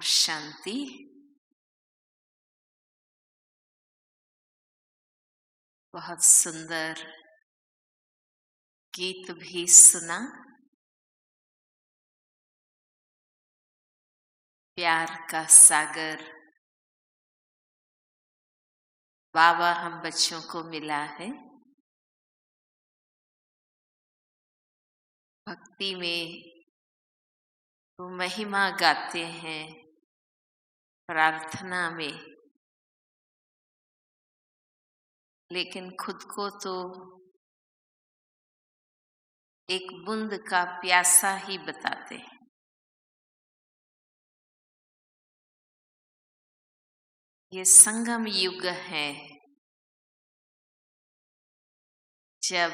शांति। बहुत सुंदर गीत भी सुना। प्यार का सागर बाबा हम बच्चों को मिला है। भक्ति में वो महिमा गाते हैं, प्रार्थना में, लेकिन खुद को तो एक बूंद का प्यासा ही बताते हैं। ये संगम युग है, जब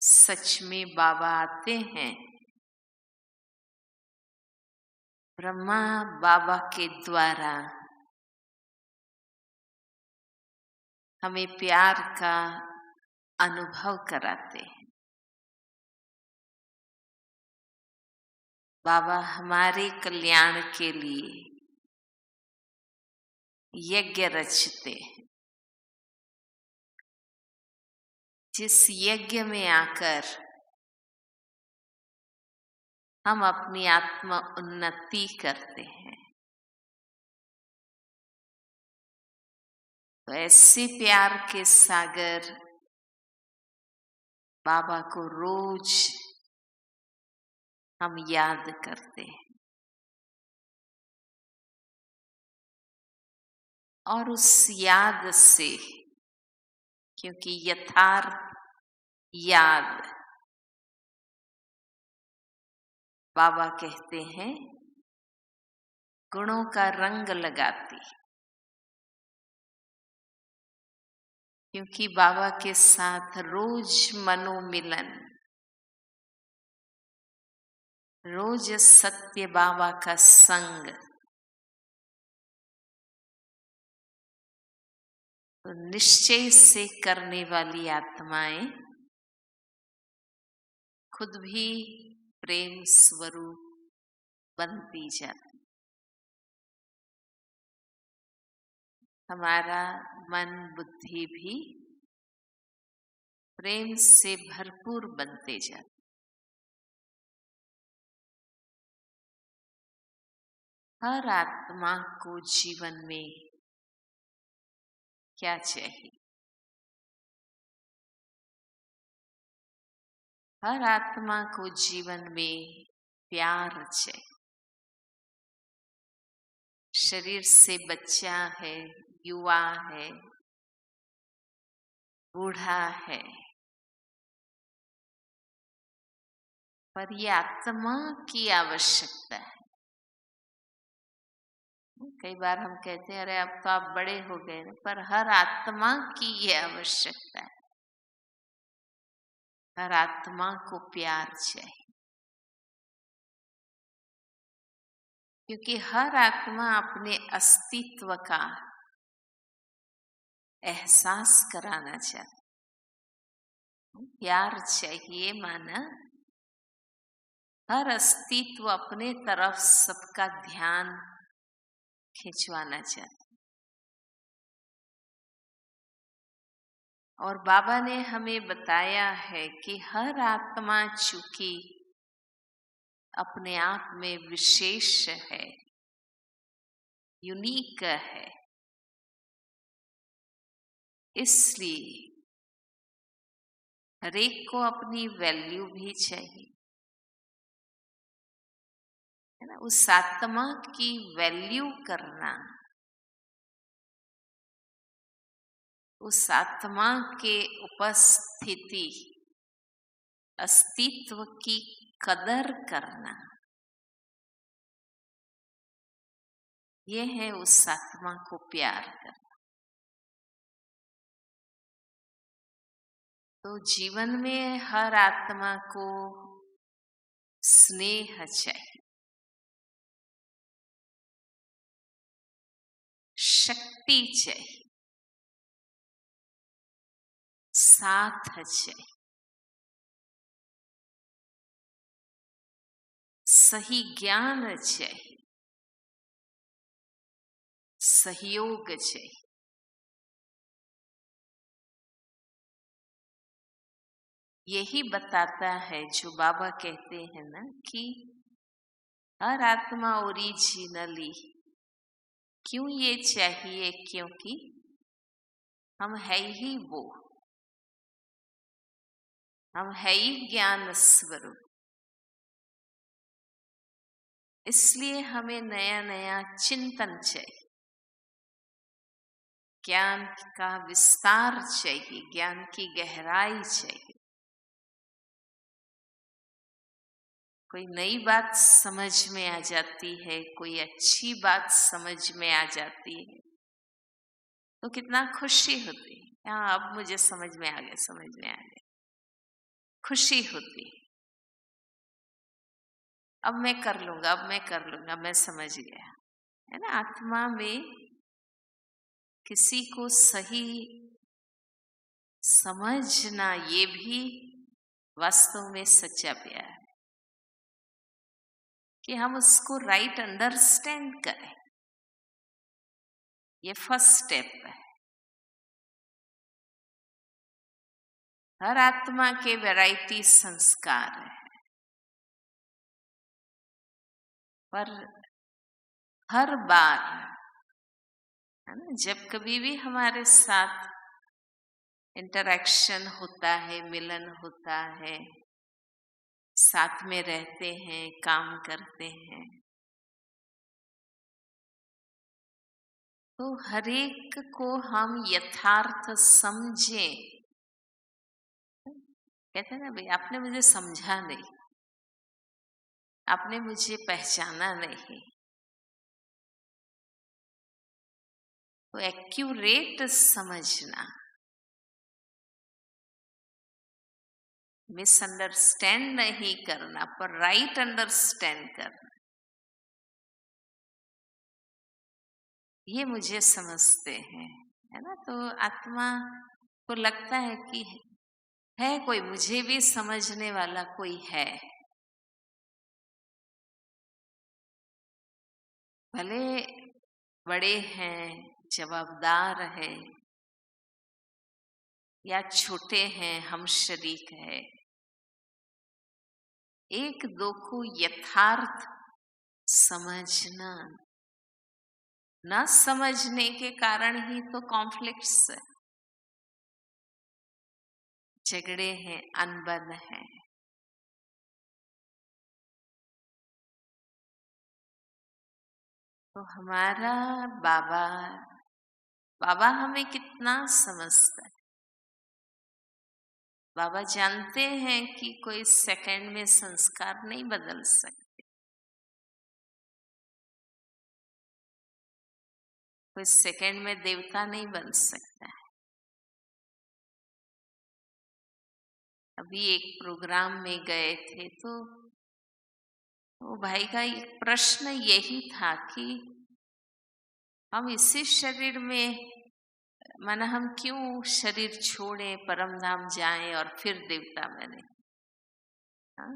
सच में बाबा आते हैं। ब्रह्मा बाबा के द्वारा हमें प्यार का अनुभव कराते हैं। बाबा हमारे कल्याण के लिए यज्ञ रचते हैं, जिस यज्ञ में आकर हम अपनी आत्म उन्नति करते हैं। तो ऐसे प्यार के सागर बाबा को रोज हम याद करते हैं, और उस याद से, क्योंकि यथार्थ याद बाबा कहते हैं गुणों का रंग लगाती, क्योंकि बाबा के साथ रोज मनोमिलन, रोज सत्य बाबा का संग, तो निश्चय से करने वाली आत्माएं खुद भी प्रेम स्वरूप बनती जाती। हमारा मन बुद्धि भी प्रेम से भरपूर बनते जाते। हर आत्मा को जीवन में क्या चाहिए? हर आत्मा को जीवन में प्यार चाहिए। शरीर से बच्चा है, युवा है, बूढ़ा है, पर ये आत्मा की आवश्यकता है। कई बार हम कहते हैं, अरे अब तो आप बड़े हो गए, पर हर आत्मा की ये आवश्यकता है। हर आत्मा को प्यार चाहिए, क्योंकि हर आत्मा अपने अस्तित्व का एहसास कराना चाहती। प्यार चाहिए माना हर अस्तित्व अपने तरफ सबका ध्यान खिंचवाना चाहता। और बाबा ने हमें बताया है कि हर आत्मा चूंकि अपने आप में विशेष है, यूनिक है, इसलिए हर एक को अपनी वैल्यू भी चाहिए, है ना। उस आत्मा की वैल्यू करना, उस आत्मा के उपस्थिति, अस्तित्व की कदर करना, यह है उस आत्मा को प्यार करना। तो जीवन में हर आत्मा को स्नेह चाहिए, शक्ति चाहिए, साथ चाहिए, सही ज्ञान चाहिए, सहयोग चाहिए। यही बताता है जो बाबा कहते हैं ना कि हर आत्मा ओरिजिनली क्यों ये चाहिए, क्योंकि हम है ही वो, हम है ही ज्ञान स्वरूप। इसलिए हमें नया नया चिंतन चाहिए, ज्ञान का विस्तार चाहिए, ज्ञान की गहराई चाहिए। कोई नई बात समझ में आ जाती है, कोई अच्छी बात समझ में आ जाती है तो कितना खुशी होती है। हाँ, अब मुझे समझ में आ गया, समझ में आ गया, खुशी होती है। अब मैं कर लूंगा, अब मैं कर लूंगा, मैं समझ गया, है ना। आत्मा में किसी को सही समझना ये भी वास्तव में सच्चा प्यार है, कि हम उसको राइट अंडरस्टैंड करें। ये फर्स्ट स्टेप है। हर आत्मा के वैरायटी संस्कार है, पर हर बार, है ना, जब कभी भी हमारे साथ इंटरेक्शन होता है, मिलन होता है, साथ में रहते हैं, काम करते हैं, तो हर एक को हम यथार्थ समझें। कहते हैं ना भाई, आपने मुझे समझा नहीं, आपने मुझे पहचाना नहीं, तो एक्यूरेट समझना, मिसअंडरस्टैंड नहीं करना, पर राइट अंडरस्टैंड करना, ये मुझे समझते हैं, है ना। तो आत्मा को लगता है कि है कोई, मुझे भी समझने वाला कोई है। भले बड़े हैं, जवाबदार है, या छोटे हैं, हम शरीक है, एक दो को यथार्थ समझना। न समझने के कारण ही तो कॉन्फ्लिक्ट्स है, झगड़े हैं, अनबन है। तो हमारा बाबा बाबा हमें कितना समझता है। बाबा जानते हैं कि कोई सेकंड में संस्कार नहीं बदल सकते, कोई सेकंड में देवता नहीं बन सकता है। अभी एक प्रोग्राम में गए थे तो वो भाई का एक प्रश्न यही था कि हम इसी शरीर में, माना हम क्यों शरीर छोड़े, परम धाम जाएं और फिर देवता बने। हाँ?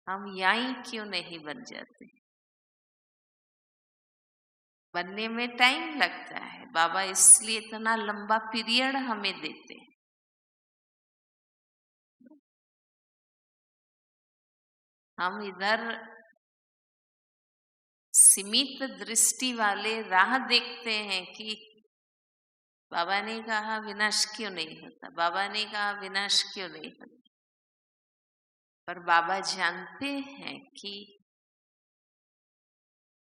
हम यहीं क्यों नहीं बन जाते। बनने में टाइम लगता है, बाबा इसलिए इतना लंबा पीरियड हमें देते हैं। हम इधर सीमित दृष्टि वाले राह देखते हैं कि बाबा ने कहा विनाश क्यों नहीं होता, बाबा ने कहा विनाश क्यों नहीं होता। पर बाबा जानते हैं कि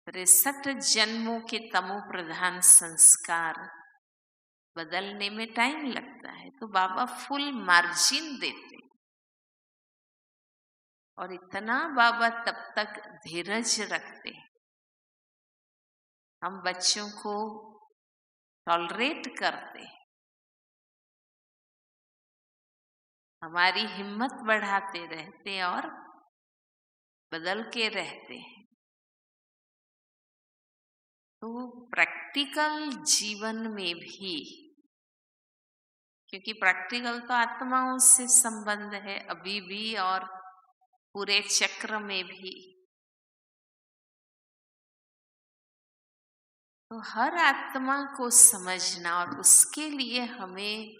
63 जन्मों के तमो प्रधान संस्कार बदलने में टाइम लगता है, तो बाबा फुल मार्जिन देते। और इतना बाबा तब तक धीरज रखते। हम बच्चों को टॉलरेट करते, हमारी हिम्मत बढ़ाते रहते और बदल के रहते हैं। तो प्रैक्टिकल जीवन में भी, क्योंकि प्रैक्टिकल तो आत्माओं से संबंध है अभी भी और पूरे चक्र में भी, तो हर आत्मा को समझना और उसके लिए हमें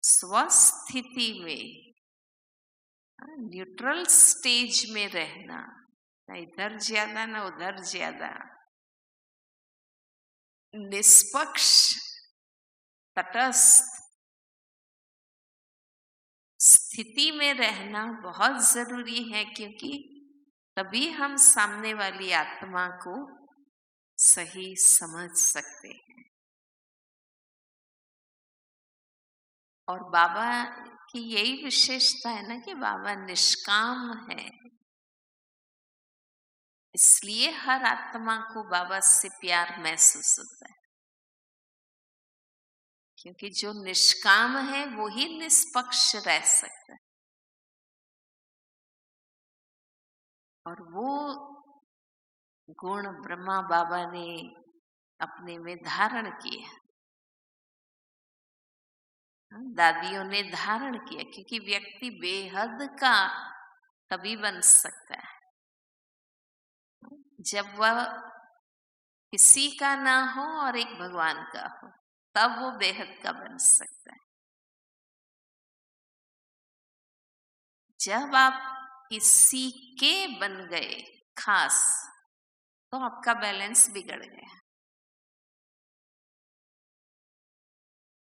स्वस्थिति में, न्यूट्रल स्टेज में रहना, ना इधर ज्यादा ना उधर ज्यादा, निष्पक्ष तटस्थ स्थिति में रहना बहुत जरूरी है, क्योंकि तभी हम सामने वाली आत्मा को सही समझ सकते हैं। और बाबा की यही विशेषता है ना कि बाबा निष्काम है, इसलिए हर आत्मा को बाबा से प्यार महसूस होता है, क्योंकि जो निष्काम है वो ही निष्पक्ष रह सकता है। और वो गुण ब्रह्मा बाबा ने अपने में धारण किया, दादियों ने धारण किया, क्योंकि व्यक्ति बेहद का तभी बन सकता है जब वह किसी का ना हो और एक भगवान का हो, तब वो बेहद का बन सकता है। जब आप किसी के बन गए खास, तो आपका बैलेंस बिगड़ गया।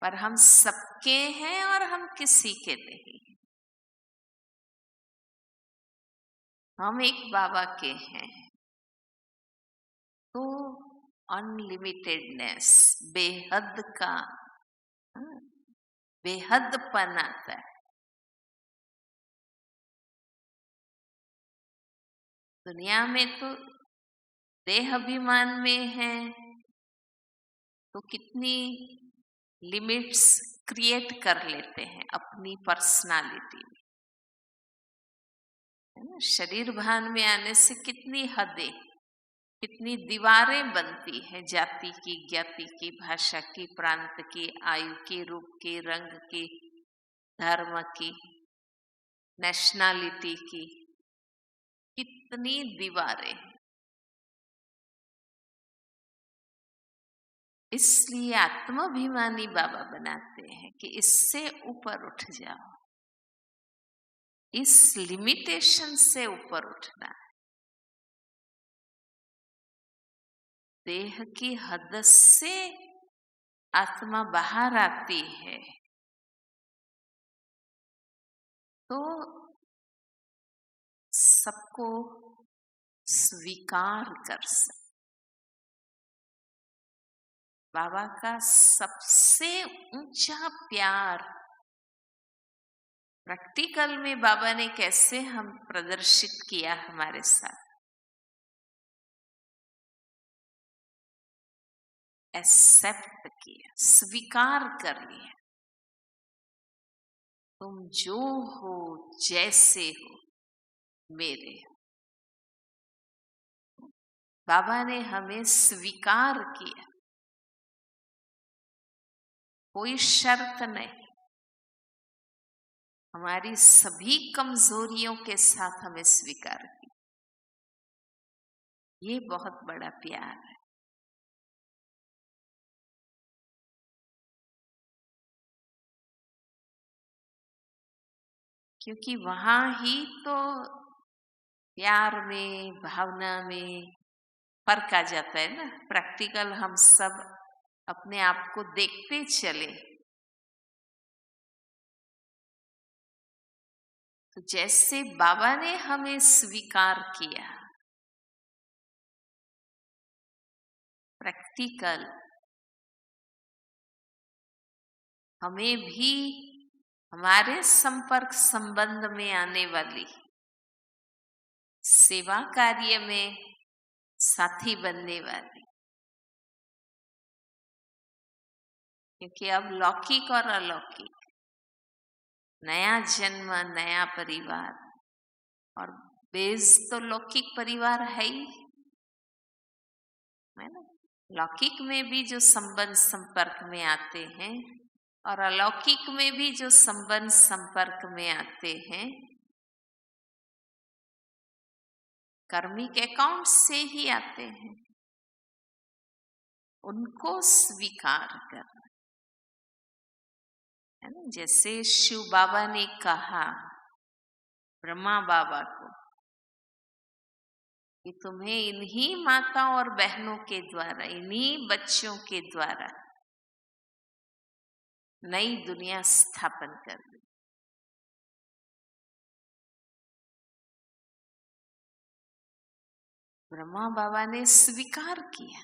पर हम सबके हैं और हम किसी के नहीं, हम एक बाबा के हैं। तो अनलिमिटेडनेस, बेहद का बेहदपन आता है। दुनिया में तो देह अभिमान में है तो कितनी लिमिट्स क्रिएट कर लेते हैं अपनी पर्सनालिटी में, है ना। शरीर भान में आने से कितनी हदें, कितनी दीवारें बनती हैं, जाति की, ज्ञाति की, भाषा की, प्रांत की, आयु की, रूप की, रंग की, धर्म की, नेशनैलिटी की, कितनी दीवारें। इसलिए आत्माभिमानी बाबा बनाते हैं कि इससे ऊपर उठ जाओ, इस लिमिटेशन से ऊपर उठना है। देह की हद से आत्मा बाहर आती है तो सबको स्वीकार कर सकते। बाबा का सबसे ऊंचा प्यार प्रैक्टिकल में बाबा ने कैसे हम प्रदर्शित किया हमारे साथ। एक्सेप्ट किया, स्वीकार कर लिया, तुम जो हो, जैसे हो, मेरे हो। बाबा ने हमें स्वीकार किया, कोई शर्त नहीं, हमारी सभी कमजोरियों के साथ हमें स्वीकार किया। ये बहुत बड़ा प्यार है। क्योंकि वहां ही तो प्यार में, भावना में फर्क आ जाता है ना। प्रैक्टिकल हम सब अपने आप को देखते चले तो जैसे बाबा ने हमें स्वीकार किया, प्रैक्टिकल हमें भी हमारे संपर्क संबंध में आने वाली सेवा कार्य में साथी बनने वाली, क्योंकि अब लौकिक और अलौकिक, नया जन्म, नया परिवार, और बेस तो लौकिक परिवार है ही, है ना। लौकिक में भी जो संबंध संपर्क में आते हैं और अलौकिक में भी जो संबंध संपर्क में आते हैं, कर्मिक अकाउंट से ही आते हैं, उनको स्वीकार करना है ना। जैसे शिव बाबा ने कहा ब्रह्मा बाबा को कि तुम्हें इन्हीं माताओं और बहनों के द्वारा, इन्हीं बच्चों के द्वारा नई दुनिया स्थापन कर दी। ब्रह्मा बाबा ने स्वीकार किया।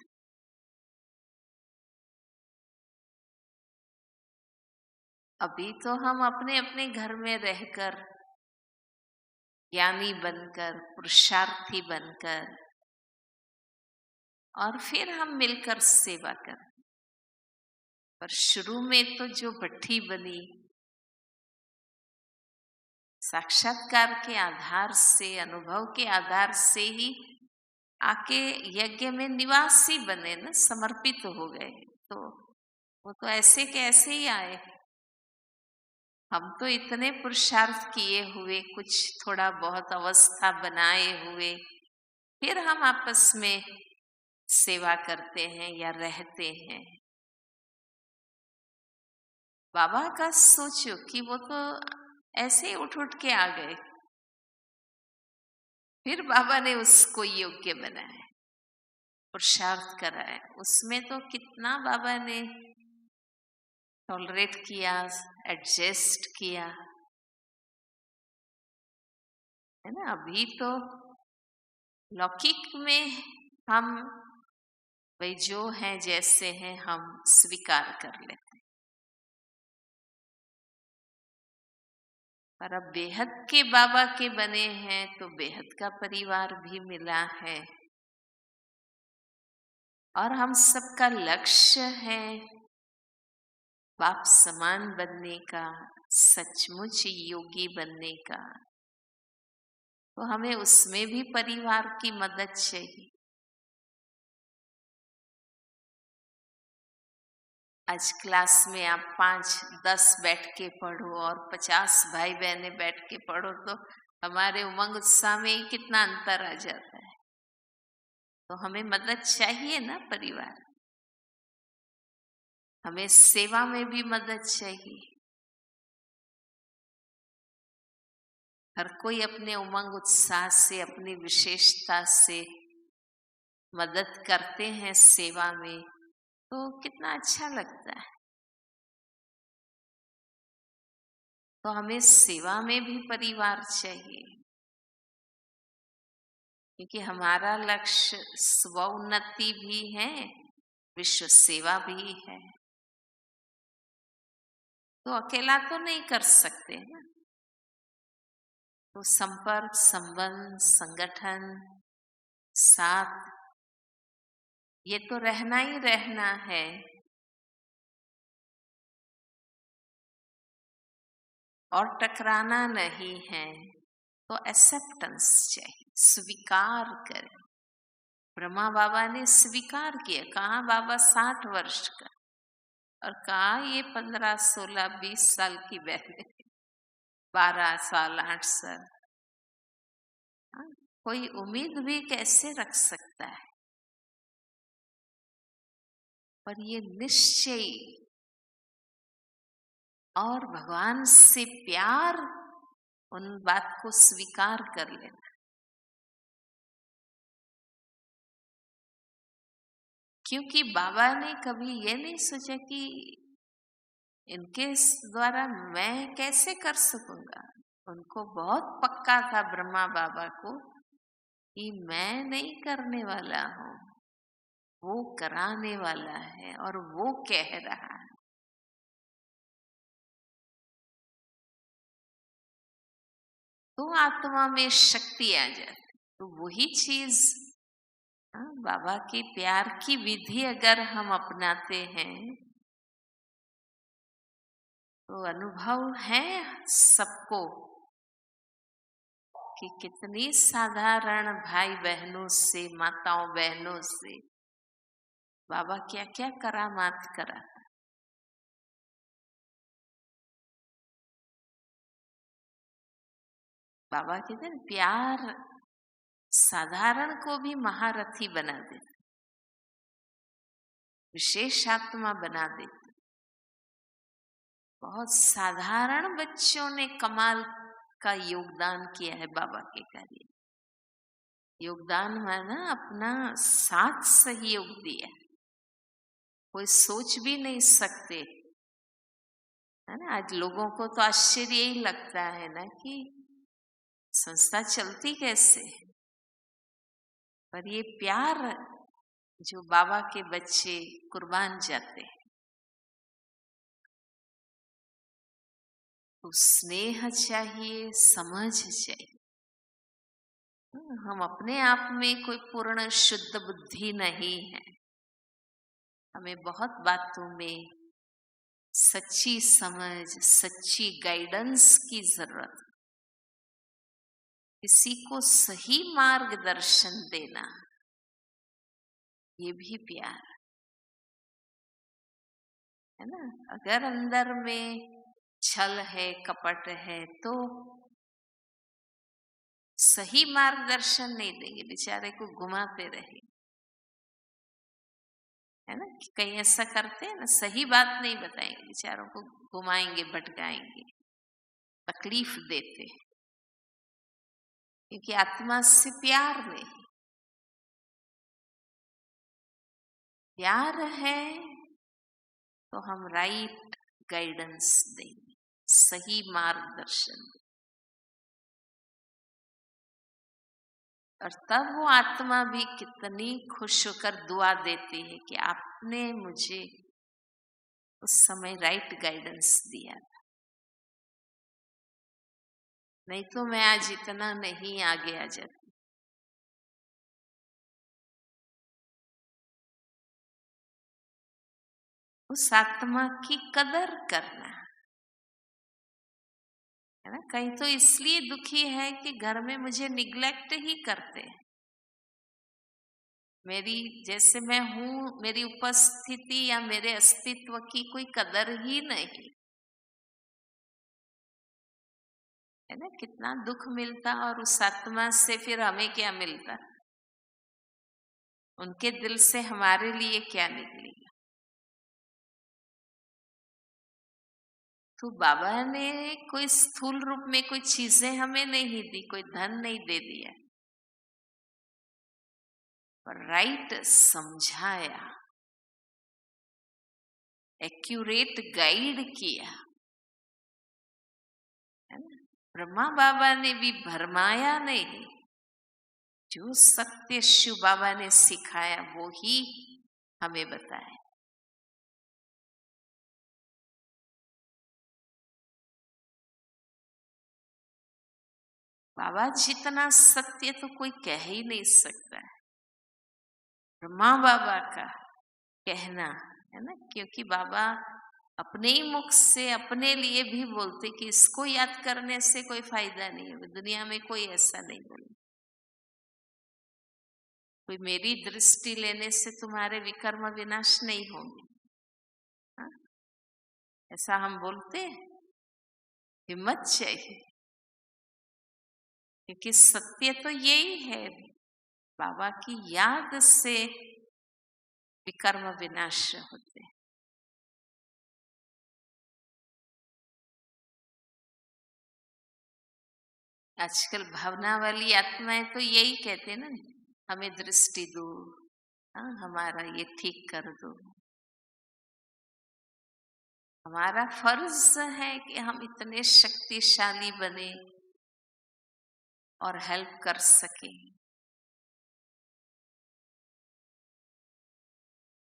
अभी तो हम अपने अपने घर में रहकर ज्ञानी बनकर, पुरुषार्थी बनकर, और फिर हम मिलकर सेवा करें। पर शुरू में तो जो भट्ठी बनी, साक्षात्कार के आधार से, अनुभव के आधार से ही आके यज्ञ में निवासी बने ना, समर्पित हो गए। तो वो तो ऐसे के ऐसे ही आए। हम तो इतने पुरुषार्थ किए हुए, कुछ थोड़ा बहुत अवस्था बनाए हुए, फिर हम आपस में सेवा करते हैं या रहते हैं। बाबा का सोचो कि वो तो ऐसे ही उठ उठ के आ गए, फिर बाबा ने उसको योग्य बनाया, पुरुषार्थ कराया। उसमें तो कितना बाबा ने टॉलरेट किया, एडजस्ट किया, है ना। अभी तो लौकिक में हम भाई जो हैं जैसे हैं हम स्वीकार कर लेते हैं, पर अब बेहद के बाबा के बने हैं तो बेहद का परिवार भी मिला है, और हम सबका लक्ष्य है बाप समान बनने का, सचमुच योगी बनने का। तो हमें उसमें भी परिवार की मदद चाहिए। आज क्लास में आप 5-10 बैठ के पढ़ो और 50 भाई बहने बैठ के पढ़ो, तो हमारे उमंग उत्साह में ही कितना अंतर आ जाता है। तो हमें मदद चाहिए ना परिवार, हमें सेवा में भी मदद चाहिए। हर कोई अपने उमंग उत्साह से, अपनी विशेषता से मदद करते हैं सेवा में, तो कितना अच्छा लगता है। तो हमें सेवा में भी परिवार चाहिए, क्योंकि हमारा लक्ष्य स्व उन्नति भी है, विश्व सेवा भी है। तो अकेला तो नहीं कर सकते ना। तो संपर्क, संबंध, संगठन, साथ, ये तो रहना ही रहना है। और टकराना नहीं है। तो एक्सेप्टेंस चाहिए, स्वीकार करें। ब्रह्मा बाबा ने स्वीकार किया। कहा बाबा 60 वर्ष का, और कहा ये 15, 16, 20 साल की बहन, 12 साल, 8 साल। कोई उम्मीद भी कैसे रख सकता है। पर ये निश्चय और भगवान से प्यार, उन बात को स्वीकार कर लेना। क्योंकि बाबा ने कभी ये नहीं सोचा कि इनके द्वारा मैं कैसे कर सकूंगा। उनको बहुत पक्का था ब्रह्मा बाबा को कि मैं नहीं करने वाला हूँ, वो कराने वाला है और वो कह रहा है। तो आत्मा में शक्ति आ जाती। तो वही चीज, बाबा के प्यार की विधि अगर हम अपनाते हैं तो अनुभव है सबको कि कितनी साधारण भाई बहनों से, माताओं बहनों से बाबा क्या क्या करामात करा। बाबा कहते हैं प्यार साधारण को भी महारथी बना देते, विशेष आत्मा बना देते। बहुत साधारण बच्चों ने कमाल का योगदान किया है बाबा के कार्य। योगदान माना अपना साथ सहयोग दिया, कोई सोच भी नहीं सकते, है ना। आज लोगों को तो आश्चर्य ही लगता है ना कि संस्था चलती कैसे, पर ये प्यार जो बाबा के बच्चे कुर्बान जाते हैं, तो स्नेह चाहिए, समझ चाहिए। हम अपने आप में कोई पूर्ण शुद्ध बुद्धि नहीं है, हमें बहुत बातों में सच्ची समझ, सच्ची गाइडेंस की जरूरत। किसी को सही मार्गदर्शन देना, ये भी प्यार है ना। अगर अंदर में छल है, कपट है, तो सही मार्गदर्शन नहीं देंगे, बेचारे को घुमाते रहे, है ना। कहीं ऐसा करते हैं ना, सही बात नहीं बताएंगे, बेचारों को घुमाएंगे, भटकाएंगे, तकलीफ देते, क्योंकि आत्मा से प्यार नहीं। प्यार है तो हम राइट गाइडेंस देंगे, सही मार्गदर्शन देंगे, और तब वो आत्मा भी कितनी खुश होकर दुआ देती है कि आपने मुझे उस समय राइट गाइडेंस दिया था, नहीं तो मैं आज इतना नहीं आगे आ जाती। उस आत्मा की कदर करना, है ना। कहीं तो इसलिए दुखी है कि घर में मुझे निग्लेक्ट ही करते हैं, मेरी जैसे मैं हूं, मेरी उपस्थिति या मेरे अस्तित्व की कोई कदर ही नहीं, है ना। कितना दुख मिलता, और उस आत्मा से फिर हमें क्या मिलता, उनके दिल से हमारे लिए क्या निकलेगा। तो बाबा ने कोई स्थूल रूप में कोई चीजें हमें नहीं दी, कोई धन नहीं दे दिया, पर राइट समझाया, एक्यूरेट गाइड किया, है ना। ब्रह्मा बाबा ने भी भरमाया नहीं, जो सत्य शिव बाबा ने सिखाया वो ही हमें बताया। बाबा जितना सत्य तो कोई कह ही नहीं सकता है, ब्रह्मा बाबा का कहना, है ना। क्योंकि बाबा अपने ही मुख से अपने लिए भी बोलते कि इसको याद करने से कोई फायदा नहीं है, दुनिया में कोई ऐसा नहीं बोले, कोई मेरी दृष्टि लेने से तुम्हारे विकर्म विनाश नहीं होंगे, हाँ? ऐसा हम बोलते हैं, हिम्मत चाहिए, क्योंकि सत्य तो यही है, बाबा की याद से विकर्म विनाश होते हैं। आजकल भावना वाली आत्माएं तो यही कहते हैं ना, हमें दृष्टि दो, हाँ, हमारा ये ठीक कर दो। हमारा फर्ज है कि हम इतने शक्तिशाली बने और हेल्प कर सके,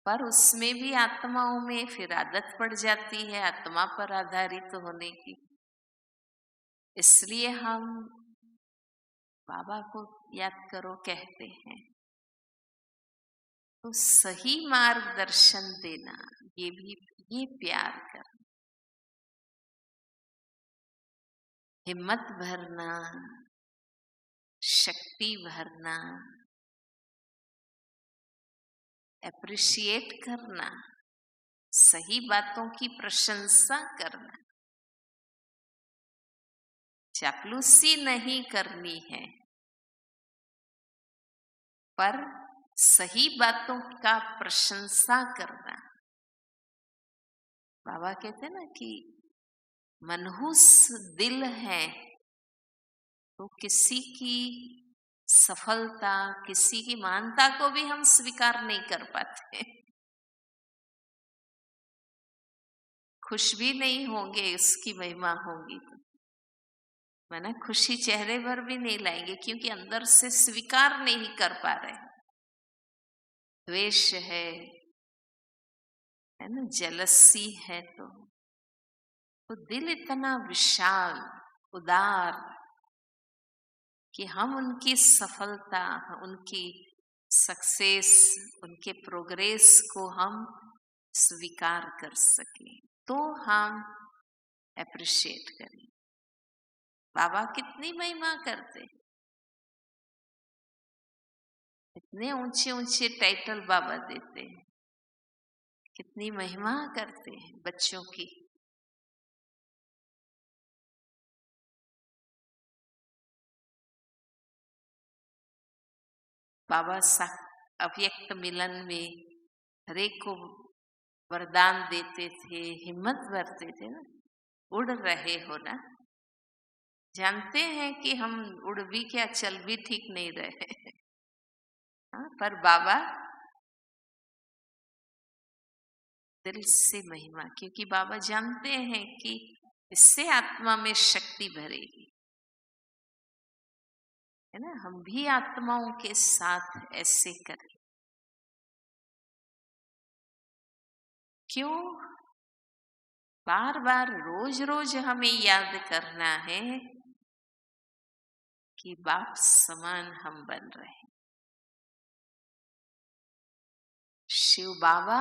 पर उसमें भी आत्माओं में फिर आदत पड़ जाती है आत्मा पर आधारित होने की, इसलिए हम बाबा को याद करो कहते हैं। तो सही मार्गदर्शन देना, ये भी, ये प्यार करना, हिम्मत भरना, शक्ति भरना, एप्रिशिएट करना, सही बातों की प्रशंसा करना, चापलूसी नहीं करनी है, पर सही बातों का प्रशंसा करना। बाबा कहते हैं ना कि मनहूस दिल है तो किसी की सफलता, किसी की महानता को भी हम स्वीकार नहीं कर पाते, खुश भी नहीं होंगे उसकी महिमा होगी तो माना खुशी चेहरे पर भी नहीं लाएंगे, क्योंकि अंदर से स्वीकार नहीं कर पा रहे। द्वेष है ना, जेलसी है, तो दिल इतना विशाल उदार कि हम उनकी सफलता, उनकी सक्सेस, उनके प्रोग्रेस को हम स्वीकार कर सके, तो हम अप्रिशिएट करें। बाबा कितनी महिमा करते, इतने ऊंचे ऊंचे टाइटल बाबा देते हैं, कितनी महिमा करते हैं बच्चों की। बाबा अव्यक्त मिलन में हरेक को वरदान देते थे, हिम्मत भरते थे ना। उड़ रहे हो ना, जानते हैं कि हम उड़ भी क्या चल भी ठीक नहीं रहे हाँ, पर बाबा दिल से महिमा, क्योंकि बाबा जानते हैं कि इससे आत्मा में शक्ति भरेगी, है ना। हम भी आत्माओं के साथ ऐसे करें। क्यों बार बार रोज रोज हमें याद करना है कि बाप समान हम बन रहे हैं। शिव बाबा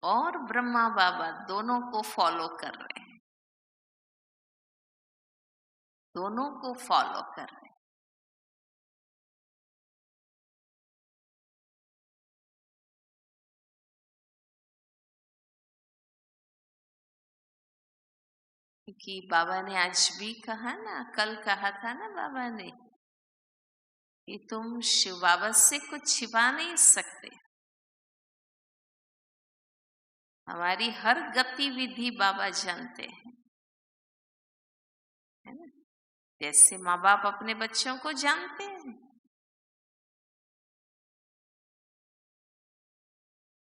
और ब्रह्मा बाबा दोनों को फॉलो कर रहे हैं, दोनों को फॉलो कर रहे हैं। क्योंकि बाबा ने आज भी कहा ना, कल कहा था ना बाबा ने कि तुम शिव बाबा से कुछ छिपा नहीं सकते। हमारी हर गतिविधि बाबा जानते हैं, है ना। जैसे माँ बाप अपने बच्चों को जानते हैं,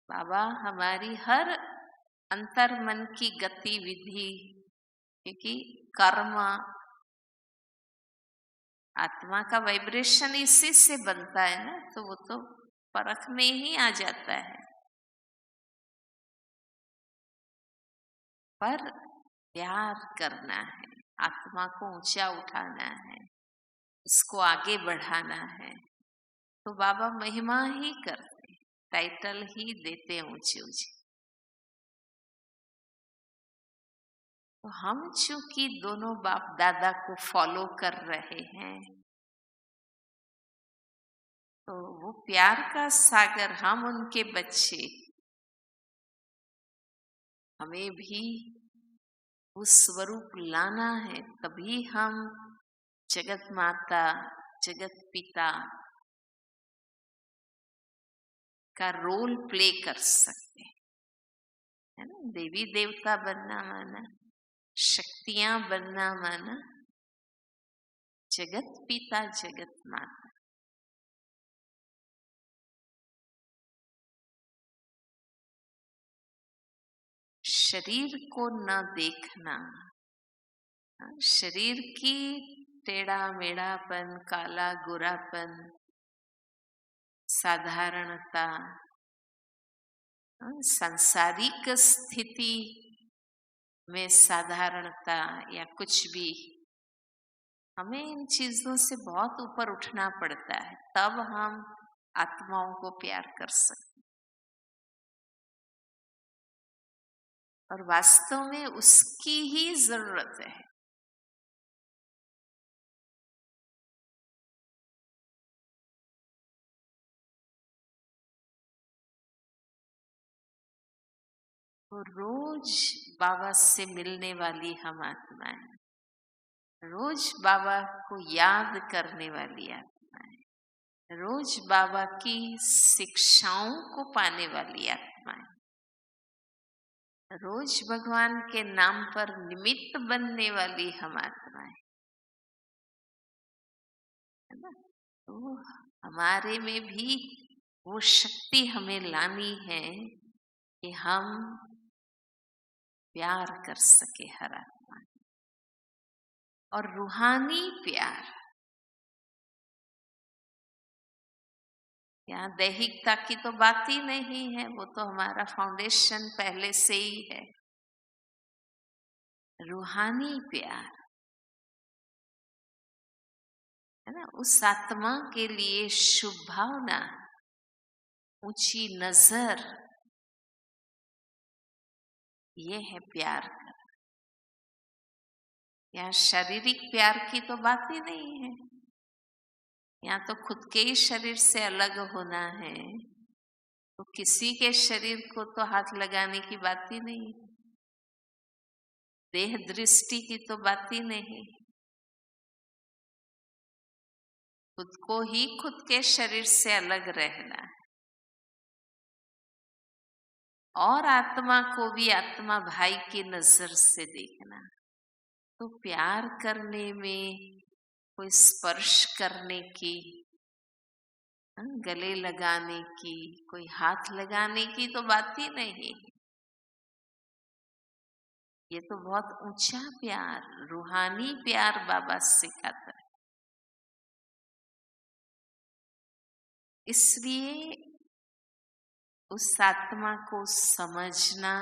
बाबा हमारी हर अंतर मन की गतिविधि, क्योंकि कर्म आत्मा का वाइब्रेशन इसी से बनता है ना, तो वो तो परख में ही आ जाता है। पर प्यार करना है, आत्मा को ऊंचा उठाना है, उसको आगे बढ़ाना है, तो बाबा महिमा ही करते, टाइटल ही देते ऊंचे ऊंचे। तो हम चूंकि दोनों बाप दादा को फॉलो कर रहे हैं, तो वो प्यार का सागर, हम उनके बच्चे, हमें भी उस स्वरूप लाना है, तभी हम जगत माता, जगत पिता का रोल प्ले कर सकते हैं, है ना। देवी देवता बनना माना, शक्तियां बनना माना, जगत पिता, जगत माता। शरीर को न देखना, शरीर की टेढ़ा मेढ़ापन, काला गोरापन, साधारणता, सांसारिक स्थिति में साधारणता या कुछ भी, हमें इन चीजों से बहुत ऊपर उठना पड़ता है, तब हम आत्माओं को प्यार कर सकते। और वास्तव में उसकी ही जरूरत है। तो रोज बाबा से मिलने वाली हम आत्माएं, रोज बाबा को याद करने वाली आत्माएं, रोज बाबा की शिक्षाओं को पाने वाली आत्माएं, रोज भगवान के नाम पर निमित्त बनने वाली हम आत्माएं, है ना। तो हमारे में भी वो शक्ति हमें लानी है कि हम प्यार कर सके हर आत्मा, और रूहानी प्यार। यहाँ दैहिकता की तो बात ही नहीं है, वो तो हमारा फाउंडेशन पहले से ही है। रूहानी प्यार, है ना, उस आत्मा के लिए शुभ भावना, ऊंची नजर, ये है प्यार का। यहाँ शारीरिक प्यार की तो बात ही नहीं है, यहाँ तो खुद के ही शरीर से अलग होना है, तो किसी के शरीर को तो हाथ लगाने की बात ही नहीं, देह दृष्टि की तो बात ही नहीं। खुद को ही खुद के शरीर से अलग रहना है, और आत्मा को भी आत्मा भाई की नजर से देखना। तो प्यार करने में कोई स्पर्श करने की, गले लगाने की, कोई हाथ लगाने की तो बात ही नहीं। ये तो बहुत ऊंचा प्यार, रूहानी प्यार बाबा सिखाता है। इसलिए उस आत्मा को समझना,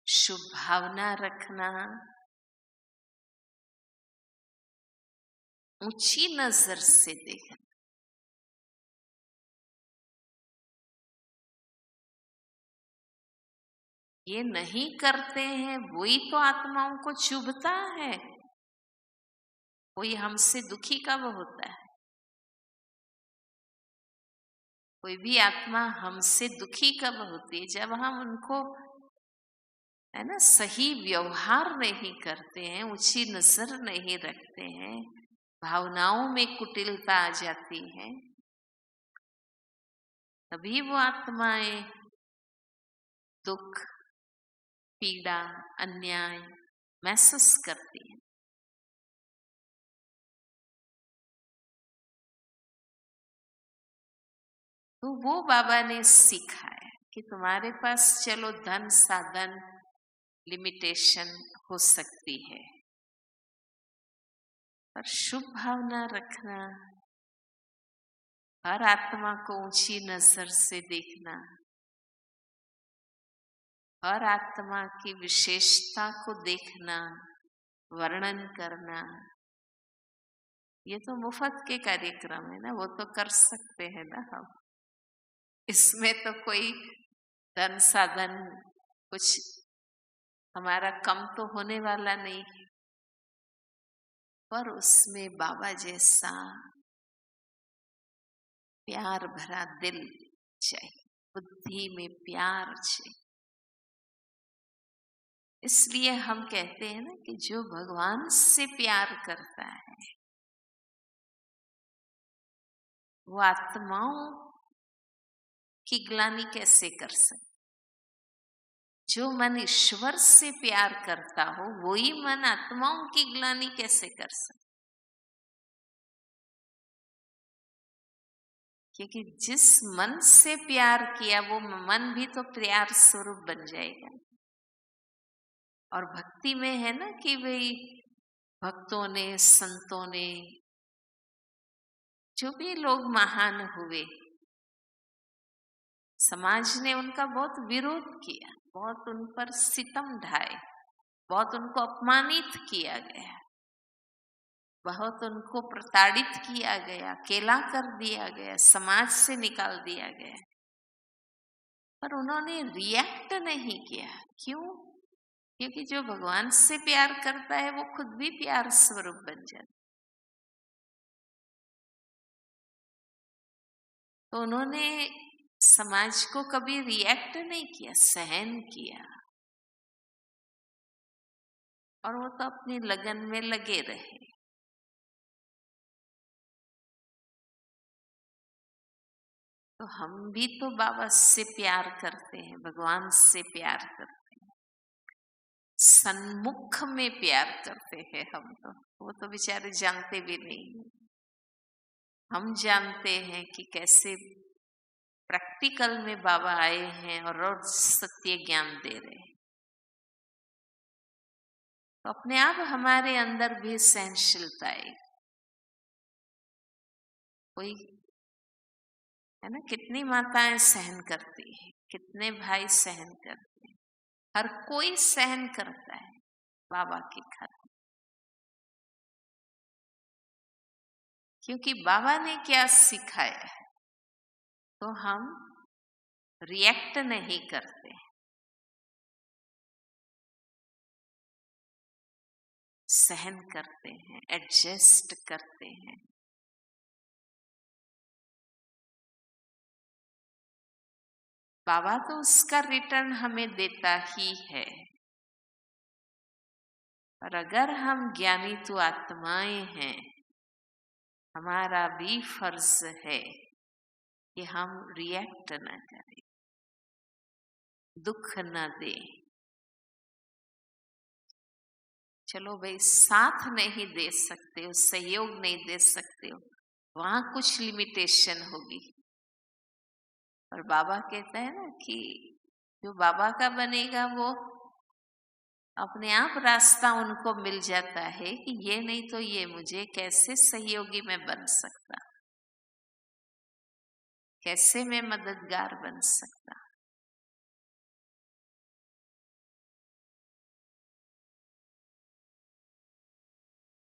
शुभ भावना रखना, ऊंची नजर से देखना, ये नहीं करते हैं वही तो आत्माओं को चुभता है। कोई हमसे दुखी कब होता है? कोई भी आत्मा हमसे दुखी कब होती है? जब हम उनको, है ना, सही व्यवहार नहीं करते हैं, ऊंची नजर नहीं रखते हैं, भावनाओं में कुटिलता आ जाती है, तभी वो आत्माएं दुख, पीड़ा, अन्याय महसूस करती है। तो वो बाबा ने सिखाया कि तुम्हारे पास चलो धन साधन लिमिटेशन हो सकती है, पर शुभ भावना रखना, हर आत्मा को ऊंची नजर से देखना, हर आत्मा की विशेषता को देखना, वर्णन करना, ये तो मुफ्त के कार्यक्रम है ना, वो तो कर सकते हैं ना हम। इसमें तो कोई धन साधन कुछ हमारा कम तो होने वाला नहीं है, पर उसमें बाबा जैसा प्यार भरा दिल चाहिए, बुद्धि में प्यार चाहिए। इसलिए हम कहते हैं ना कि जो भगवान से प्यार करता है वो आत्माओं की ग्लानि कैसे कर सकता? जो मन ईश्वर से प्यार करता हो वही मन आत्माओं की ग्लानि कैसे कर सकता? क्योंकि जिस मन से प्यार किया वो मन भी तो प्यार स्वरूप बन जाएगा। और भक्ति में है ना कि भाई भक्तों ने, संतों ने, जो भी लोग महान हुए, समाज ने उनका बहुत विरोध किया, बहुत उन पर सितम ढाए, बहुत उनको अपमानित किया गया, बहुत उनको प्रताड़ित किया गया, अकेला कर दिया गया, समाज से निकाल दिया गया, पर उन्होंने रिएक्ट नहीं किया। क्यों? क्योंकि जो भगवान से प्यार करता है वो खुद भी प्यार स्वरूप बन जाता। तो उन्होंने समाज को कभी रिएक्ट नहीं किया, सहन किया, और वो तो अपनी लगन में लगे रहे। तो हम भी तो बाबा से प्यार करते हैं, भगवान से प्यार करते हैं, सन्मुख में प्यार करते हैं हम तो। वो तो बेचारे जानते भी नहीं। हम जानते हैं कि कैसे प्रैक्टिकल में बाबा आए हैं और रोज सत्य ज्ञान दे रहे हैं। तो अपने आप हमारे अंदर भी सहनशीलता है। कोई है ना, कितनी माताएं सहन करती है, कितने भाई सहन करते हैं, हर कोई सहन करता है बाबा की खातिर। क्योंकि बाबा ने क्या सिखाया है, तो हम रिएक्ट नहीं करते, सहन करते हैं, एडजस्ट करते हैं। बाबा तो उसका रिटर्न हमें देता ही है। और अगर हम ज्ञानी तो आत्माएं हैं, हमारा भी फर्ज है कि हम रिएक्ट न करें, दुख न दें। चलो भाई, साथ नहीं दे सकते हो, सहयोग नहीं दे सकते हो, वहां कुछ लिमिटेशन होगी। और बाबा कहता है ना कि जो बाबा का बनेगा वो अपने आप रास्ता उनको मिल जाता है कि ये नहीं तो ये, मुझे कैसे सहयोगी में बन सकता, कैसे मैं मददगार बन सकता।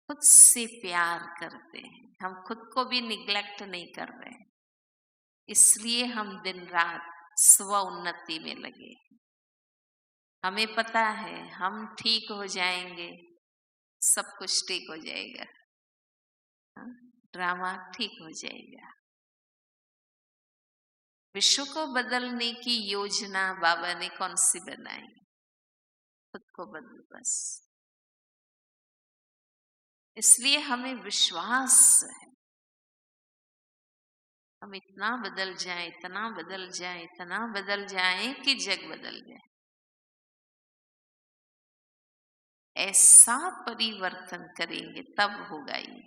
खुद से प्यार करते हैं, हम खुद को भी निग्लेक्ट नहीं कर रहे हैं। इसलिए हम दिन रात स्व उन्नति में लगे। हमें पता है हम ठीक हो जाएंगे, सब कुछ ठीक हो जाएगा, ड्रामा ठीक हो जाएगा। विश्व को बदलने की योजना बाबा ने कौन सी बनाई? खुद को बदलो बस। इसलिए हमें विश्वास है, हम इतना बदल जाए, इतना बदल जाए, इतना बदल जाए कि जग बदल जाए। ऐसा परिवर्तन करेंगे तब होगा ये।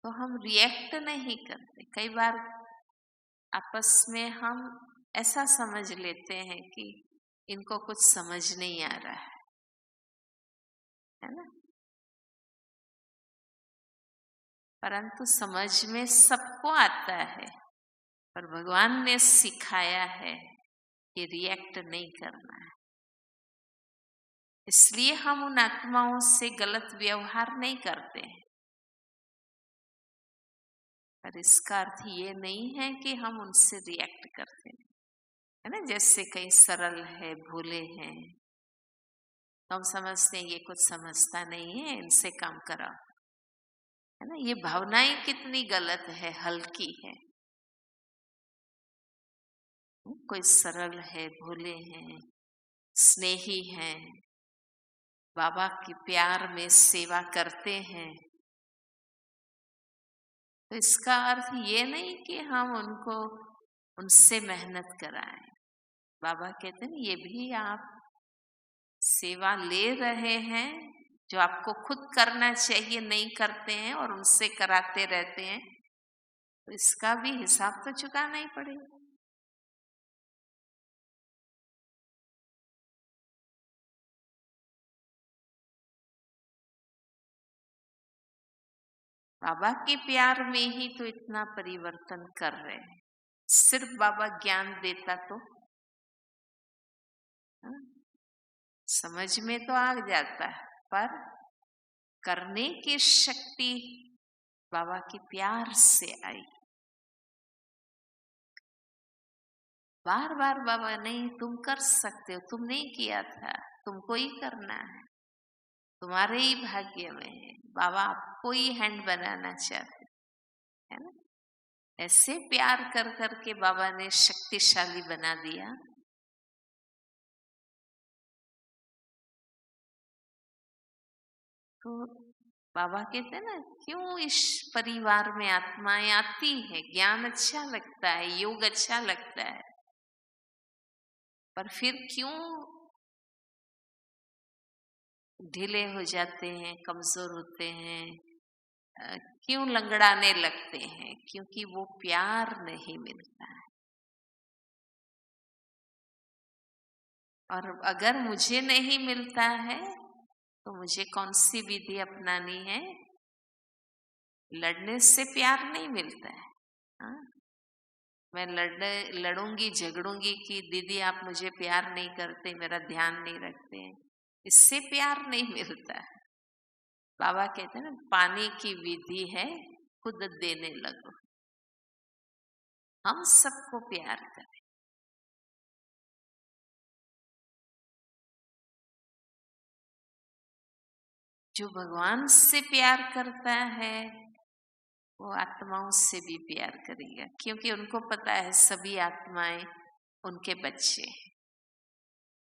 तो हम रिएक्ट नहीं करते। कई बार आपस में हम ऐसा समझ लेते हैं कि इनको कुछ समझ नहीं आ रहा है ना, परंतु समझ में सबको आता है। पर भगवान ने सिखाया है कि रिएक्ट नहीं करना है। इसलिए हम उन आत्माओं से गलत व्यवहार नहीं करते हैं। पर इसका अर्थ ये नहीं है कि हम उनसे रिएक्ट करते हैं, है ना। जैसे कई सरल है, भोले हैं, तो हम समझते हैं ये कुछ समझता नहीं है, इनसे काम कराओ, है ना। ये भावनाएं कितनी गलत है, हल्की है। कोई सरल है, भोले हैं, स्नेही हैं, बाबा के प्यार में सेवा करते हैं, तो इसका अर्थ ये नहीं कि हम उनको उनसे मेहनत कराएं। बाबा कहते हैं ये भी आप सेवा ले रहे हैं, जो आपको खुद करना चाहिए नहीं करते हैं और उनसे कराते रहते हैं, तो इसका भी हिसाब तो चुकाना ही पड़ेगा। बाबा के प्यार में ही तो इतना परिवर्तन कर रहे हैं। सिर्फ बाबा ज्ञान देता तो समझ में तो आ जाता है, पर करने की शक्ति बाबा के प्यार से आई। बार बार बाबा नहीं, तुम कर सकते हो, तुम नहीं किया था, तुमको ही करना है, तुम्हारे ही भाग्य में है। बाबा आपको ही हैंड बनाना चाहते है ना। ऐसे प्यार कर करके बाबा ने शक्तिशाली बना दिया। तो बाबा कहते हैं ना, क्यों इस परिवार में आत्माएं आती है, ज्ञान अच्छा लगता है, योग अच्छा लगता है, पर फिर क्यों ढीले हो जाते हैं, कमजोर होते हैं, क्यों लंगड़ाने लगते हैं? क्योंकि वो प्यार नहीं मिलता है। और अगर मुझे नहीं मिलता है तो मुझे कौन सी विधि अपनानी है? लड़ने से प्यार नहीं मिलता है। हाँ? मैं लड़ूंगी झगड़ूंगी कि दीदी आप मुझे प्यार नहीं करते, मेरा ध्यान नहीं रखते हैं, इससे प्यार नहीं मिलता है। बाबा कहते हैं ना, पाने की विधि है खुद देने लगो। हम सबको प्यार करें। जो भगवान से प्यार करता है वो आत्माओं से भी प्यार करेगा, क्योंकि उनको पता है सभी आत्माएं उनके बच्चे हैं,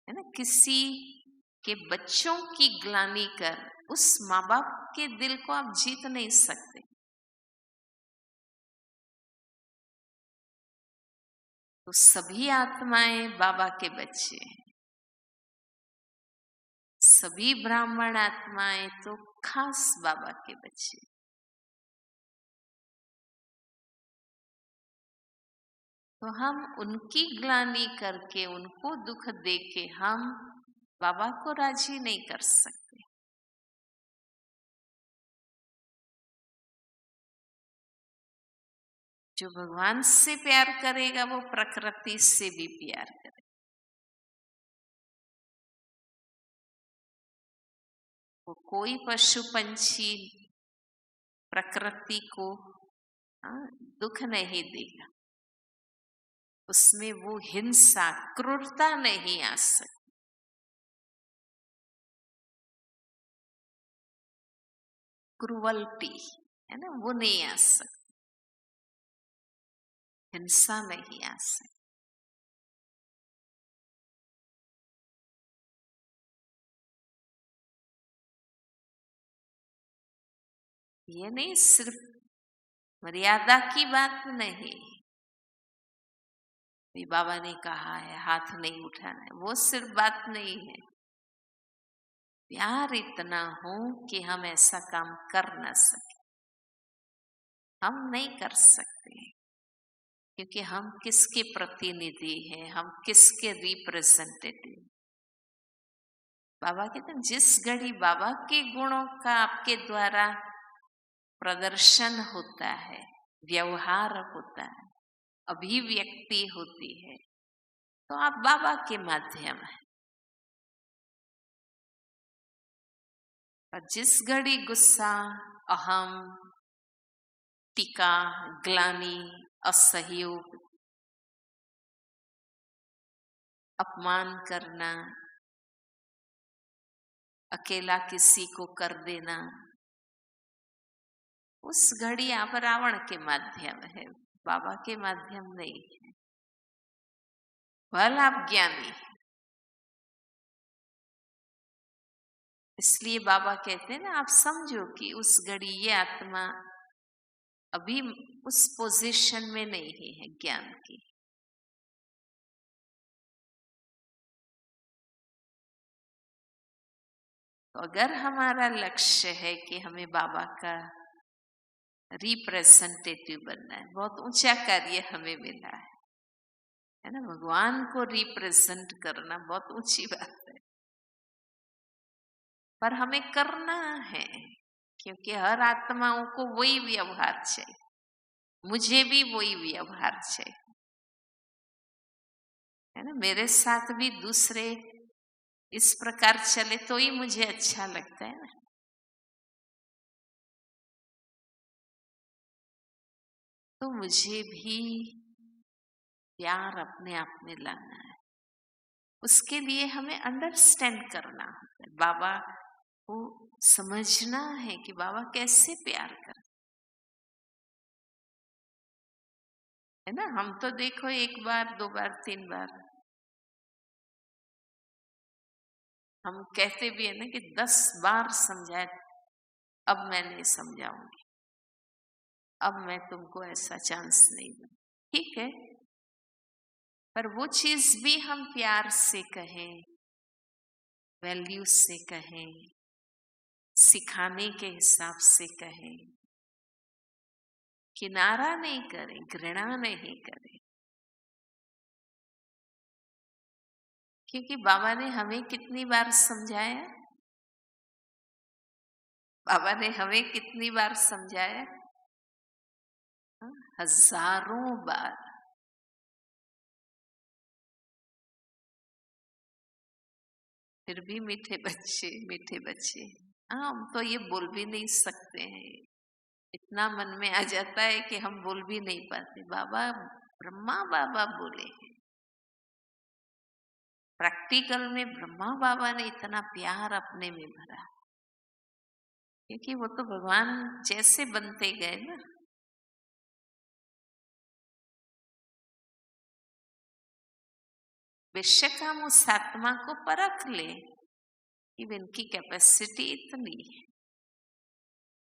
है ना। किसी के बच्चों की ग्लानि कर उस माँ बाप के दिल को आप जीत नहीं सकते। तो सभी आत्माएं बाबा के बच्चे हैं। सभी ब्राह्मण आत्माएं तो खास बाबा के बच्चे। तो हम उनकी ग्लानि करके, उनको दुख देके हम बाबा को राजी नहीं कर सकते। जो भगवान से प्यार करेगा वो प्रकृति से भी प्यार करेगा। वो कोई पशु पंछी प्रकृति को दुख नहीं देगा, उसमें वो हिंसा क्रूरता नहीं आ सकती। क्रूवल्टी, है ना, वो नहीं आ सकती, हिंसा नहीं आ सकती। ये नहीं सिर्फ मर्यादा की बात नहीं, बाबा ने कहा है हाथ नहीं उठाना है, वो सिर्फ बात नहीं है। प्यार इतना हो कि हम ऐसा काम कर ना सके। हम नहीं कर सकते, क्योंकि हम किसके प्रतिनिधि हैं, हम किसके रिप्रेजेंटेटिव। बाबा कहते हैं जिस घड़ी बाबा के गुणों का आपके द्वारा प्रदर्शन होता है, व्यवहार होता है, अभिव्यक्ति होती है, तो आप बाबा के माध्यम हैं। और जिस घड़ी गुस्सा, अहम, टीका, ग्लानि, असहयोग, अपमान करना, अकेला किसी को कर देना, उस घड़ी आप रावण के माध्यम है, बाबा के माध्यम नहीं है। भल आप ज्ञानी, इसलिए बाबा कहते हैं ना, आप समझो कि उस घड़ी ये आत्मा अभी उस पोजीशन में नहीं है ज्ञान की। तो अगर हमारा लक्ष्य है कि हमें बाबा का रिप्रेजेंटेटिव बनना है, बहुत ऊंचा कार्य हमें मिला है ना, भगवान को रिप्रेजेंट करना बहुत ऊंची बात है, पर हमें करना है, क्योंकि हर आत्माओं को वही व्यवहार चाहिए, मुझे भी वही व्यवहार चाहिए, है ना। मेरे साथ भी दूसरे इस प्रकार चले तो ही मुझे अच्छा लगता है ना। तो मुझे भी प्यार अपने आप में लाना है, उसके लिए हमें अंडरस्टैंड करना होता है, बाबा को समझना है कि बाबा कैसे प्यार करते है ना। हम तो देखो एक बार, दो बार, तीन बार, हम कहते भी है ना कि 10 बार समझाए अब मैं नहीं समझाऊंगी, अब मैं तुमको ऐसा चांस नहीं दूँ। ठीक है, पर वो चीज भी हम प्यार से कहें, वैल्यू से कहें, सिखाने के हिसाब से कहें, किनारा नहीं करें, घृणा नहीं करें। क्योंकि बाबा ने हमें कितनी बार समझाया, बाबा ने हमें कितनी बार समझाया? हजारों बार। फिर भी मीठे बच्चे, मीठे बच्चे। हाँ, हम तो ये बोल भी नहीं सकते हैं, इतना मन में आ जाता है कि हम बोल भी नहीं पाते। बाबा, ब्रह्मा बाबा बोले हैं। प्रैक्टिकल में ब्रह्मा बाबा ने इतना प्यार अपने में भरा, क्योंकि वो तो भगवान जैसे बनते गए ना। बेशक हम उस आत्मा को परख ले कि इनकी कैपेसिटी इतनी है,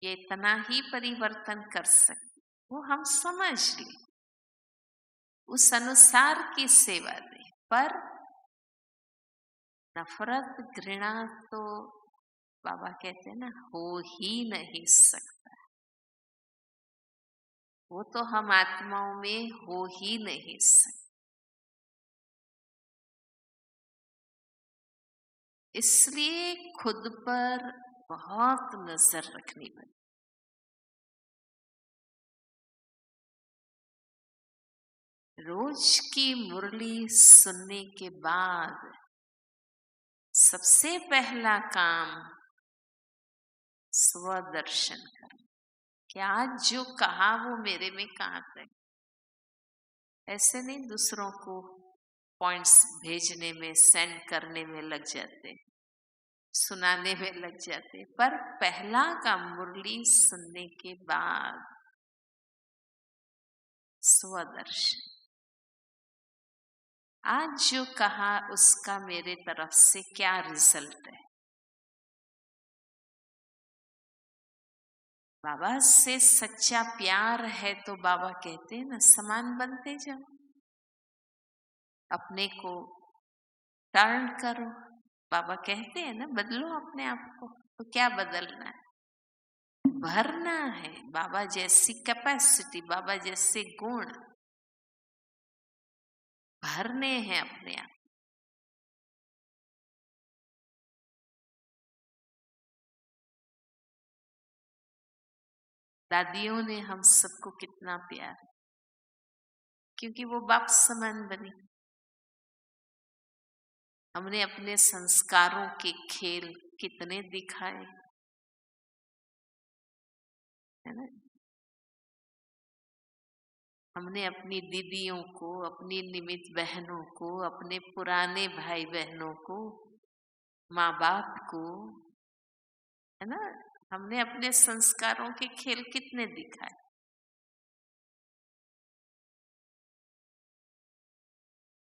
ये इतना ही परिवर्तन कर सकते, वो हम समझ ले, उस अनुसार की सेवा दे। पर नफरत घृणा तो बाबा कहते हैं ना, हो ही नहीं सकता। वो तो हम आत्माओं में हो ही नहीं सकता। इसलिए खुद पर बहुत नजर रखनी पड़ती। रोज की मुरली सुनने के बाद सबसे पहला काम स्वदर्शन करना। क्या जो कहा वो मेरे में कहाँ तक। ऐसे नहीं दूसरों को पॉइंट्स भेजने में, सेंड करने में लग जाते, सुनाने में लग जाते, पर पहला काम मुरली सुनने के बाद स्वदर्शन। आज जो कहा उसका मेरे तरफ से क्या रिजल्ट है। बाबा से सच्चा प्यार है तो बाबा कहते हैं ना, समान बनते जाओ, अपने को टर्न करो। बाबा कहते हैं ना, बदलो अपने आप को। तो क्या बदलना है? भरना है। बाबा जैसी कैपेसिटी, बाबा जैसे गुण भरने हैं अपने आप। दादियों ने हम सबको कितना प्यार, क्योंकि वो बाप समान बनी। हमने अपने संस्कारों के खेल कितने दिखाए, है ना। हमने अपनी दीदियों को, अपनी निमित बहनों को, अपने पुराने भाई बहनों को, माँ बाप को, है ना, हमने अपने संस्कारों के खेल कितने दिखाए।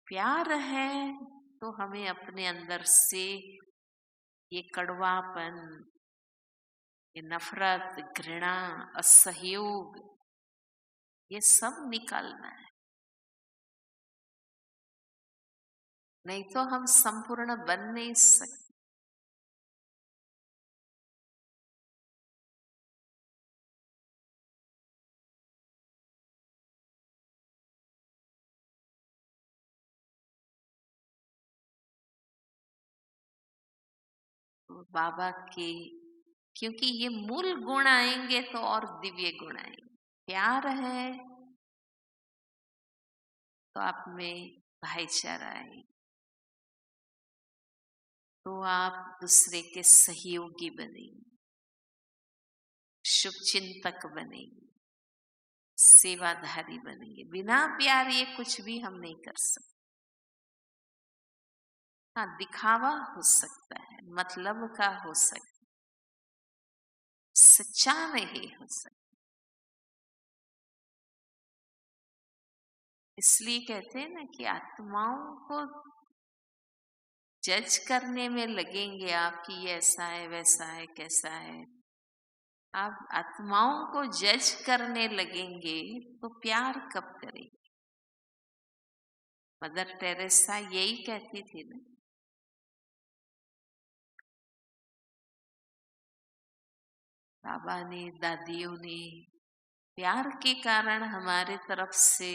प्यार है तो हमें अपने अंदर से ये कड़वापन, ये नफरत, घृणा, असहयोग, ये सब निकालना है। नहीं तो हम संपूर्ण बन नहीं सकते। तो बाबा के, क्योंकि ये मूल गुण आएंगे तो और दिव्य गुण आएंगे। प्यार है तो आप में भाईचारा आएगी, तो आप दूसरे के सहयोगी बनेंगे, शुभ चिंतक बनेंगे, सेवाधारी बनेंगे। बिना प्यार ये कुछ भी हम नहीं कर सकते। हाँ, दिखावा हो सकता है, मतलब का हो सकता है, सच्चा नहीं हो सकता। इसलिए कहते हैं ना कि आत्माओं को जज करने में लगेंगे आप कि ये ऐसा है, वैसा है, कैसा है, आप आत्माओं को जज करने लगेंगे तो प्यार कब करेंगे? मदर टेरेसा यही कहती थी ना। बाबा ने, दादियों ने प्यार के कारण हमारे तरफ से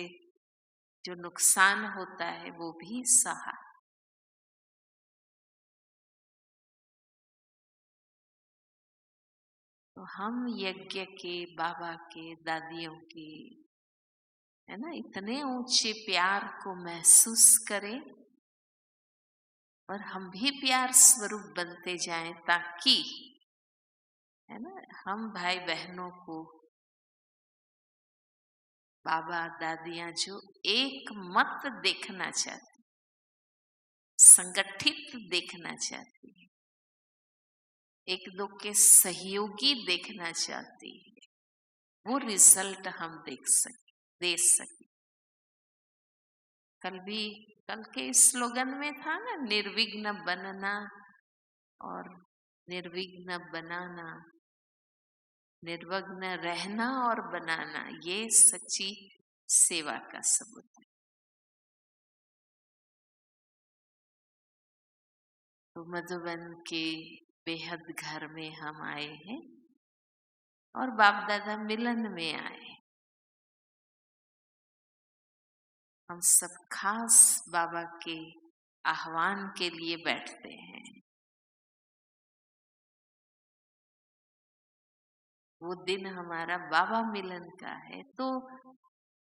जो नुकसान होता है वो भी सहा। तो हम यज्ञ के, बाबा के, दादियों के, है ना, इतने ऊंचे प्यार को महसूस करें और हम भी प्यार स्वरूप बनते जाएं, ताकि, है ना, हम भाई बहनों को बाबा दादियां जो एक मत देखना चाहती, संगठित देखना चाहती है, एक दो के सहयोगी देखना चाहती है, वो रिजल्ट हम दे सके। कल के स्लोगन में था ना, निर्विघ्न बनना और निर्विघ्न बनाना, निर्विघ्न रहना और बनाना, ये सच्ची सेवा का सबूत है। तो मधुबन के बेहद घर में हम आए हैं और बाप दादा मिलन में आए। हम सब खास बाबा के आह्वान के लिए बैठते हैं। वो दिन हमारा बाबा मिलन का है, तो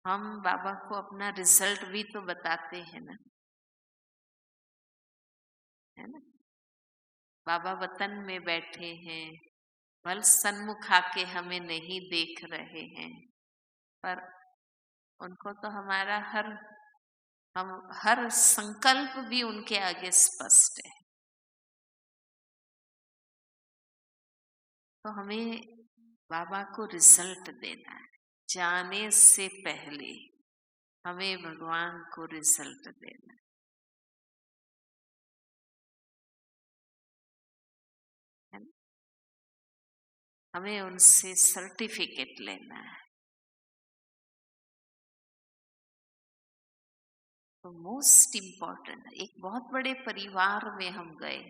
हम बाबा को अपना रिजल्ट भी तो बताते हैं ना, है ना। बाबा वतन में बैठे हैं, भल सन्मुख आके हमें नहीं देख रहे हैं, पर उनको तो हम हर संकल्प भी उनके आगे स्पष्ट है। तो हमें बाबा को रिजल्ट देना है, जाने से पहले हमें भगवान को रिजल्ट देना है, हमें उनसे सर्टिफिकेट लेना है। तो मोस्ट इम्पोर्टेंट, एक बहुत बड़े परिवार में हम गए,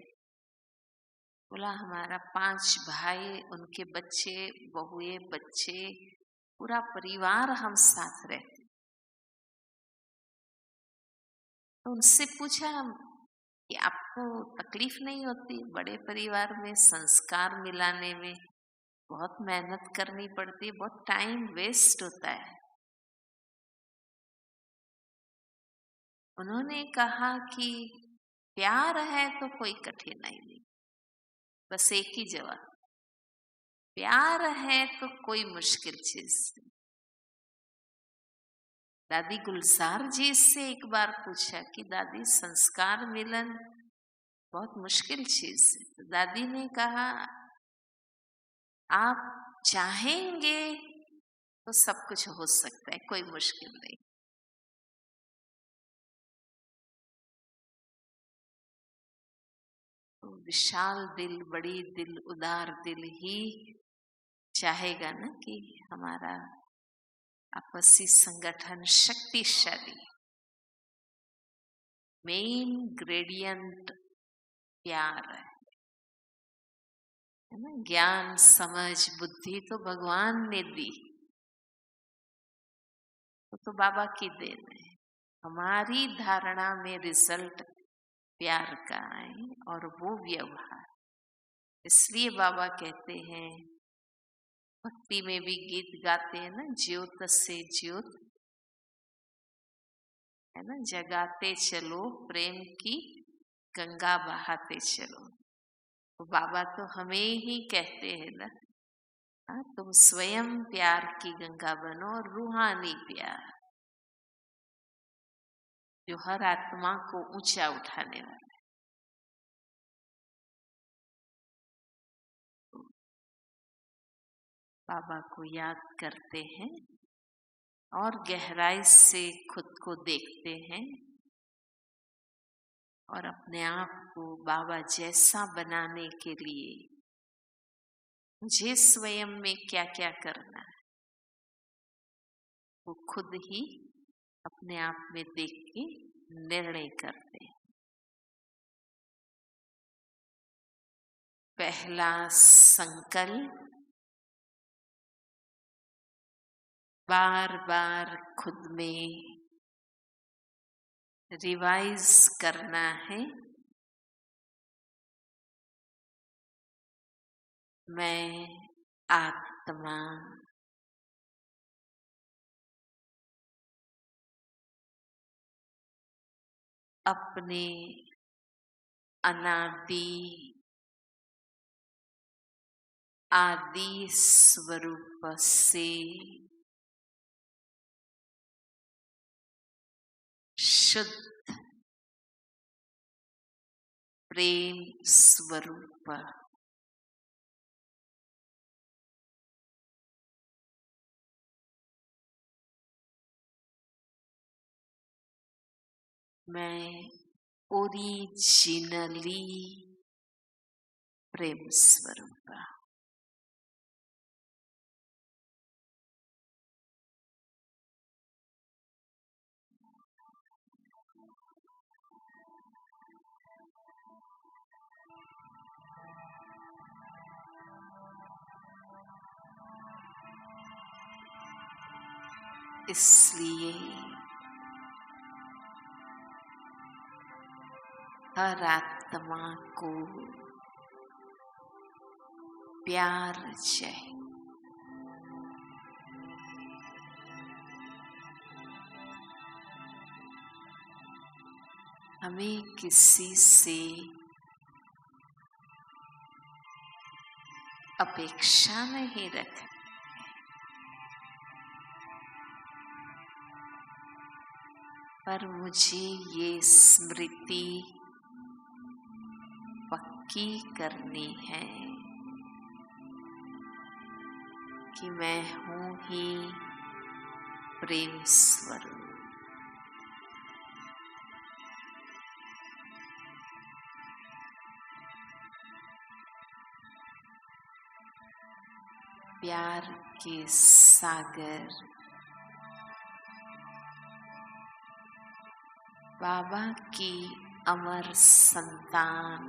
बोला हमारा 5 भाई, उनके बच्चे, बहुए, बच्चे, पूरा परिवार हम साथ रहते। तो उनसे पूछा कि आपको तकलीफ नहीं होती? बड़े परिवार में संस्कार मिलाने में बहुत मेहनत करनी पड़ती है, बहुत टाइम वेस्ट होता है। उन्होंने कहा कि प्यार है तो कोई कठिनाई नहीं, बस एक ही जवाब, प्यार है तो कोई मुश्किल चीज नहीं। दादी गुलजार जी से एक बार पूछा कि दादी संस्कार मिलन बहुत मुश्किल चीज है, तो दादी ने कहा आप चाहेंगे तो सब कुछ हो सकता है, कोई मुश्किल नहीं। तो विशाल दिल, बड़ी दिल, उदार दिल ही चाहेगा ना कि हमारा आपसी संगठन शक्तिशाली। मेन ग्रेडियंट प्यार है ना। ज्ञान, समझ, बुद्धि तो भगवान ने दी, तो बाबा की देन है। हमारी धारणा में रिजल्ट प्यार का आए और वो व्यवहार। इसलिए बाबा कहते हैं, भक्ति में भी गीत गाते हैं ना, ज्योत से ज्योत, है ना, जगाते चलो प्रेम की गंगा बहाते चलो। तो बाबा तो हमें ही कहते हैं ना, हाँ, तुम स्वयं प्यार की गंगा बनो, रूहानी प्यार जो हर आत्मा को ऊंचा उठाने वाला है। तो बाबा को याद करते हैं और गहराई से खुद को देखते हैं और अपने आप को बाबा जैसा बनाने के लिए मुझे स्वयं में क्या क्या करना है वो खुद ही अपने आप में देख के निर्णय करते हैं। पहला संकल्प, बार बार खुद में रिवाइज करना है, मैं आत्मा अपने अनादि आदि स्वरूप से शुद्ध प्रेम स्वरूप मैं ओरिजिनली प्रेम स्वरूप। इसलिए हर आत्मा को प्यार चाहिए। हमें किसी से अपेक्षा नहीं रखनी, पर मुझे ये स्मृति पक्की करनी है कि मैं हूँ ही प्रेम स्वरूप। प्यार के सागर बाबा की अमर संतान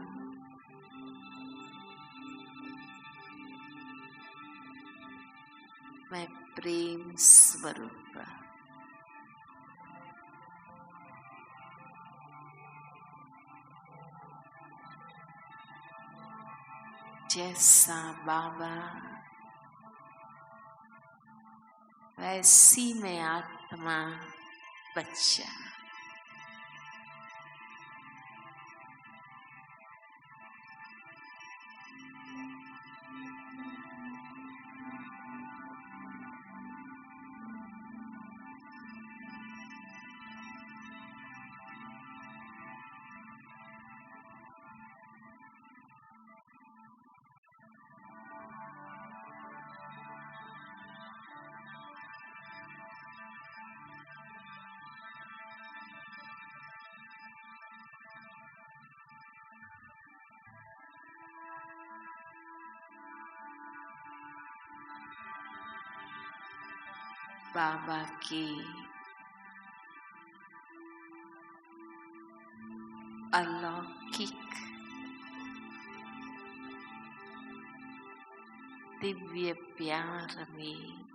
मैं प्रेम स्वरूप। जैसा बाबा वैसी मैं आत्मा बच्चा। बाबा की अलौकिक दिव्य प्यार में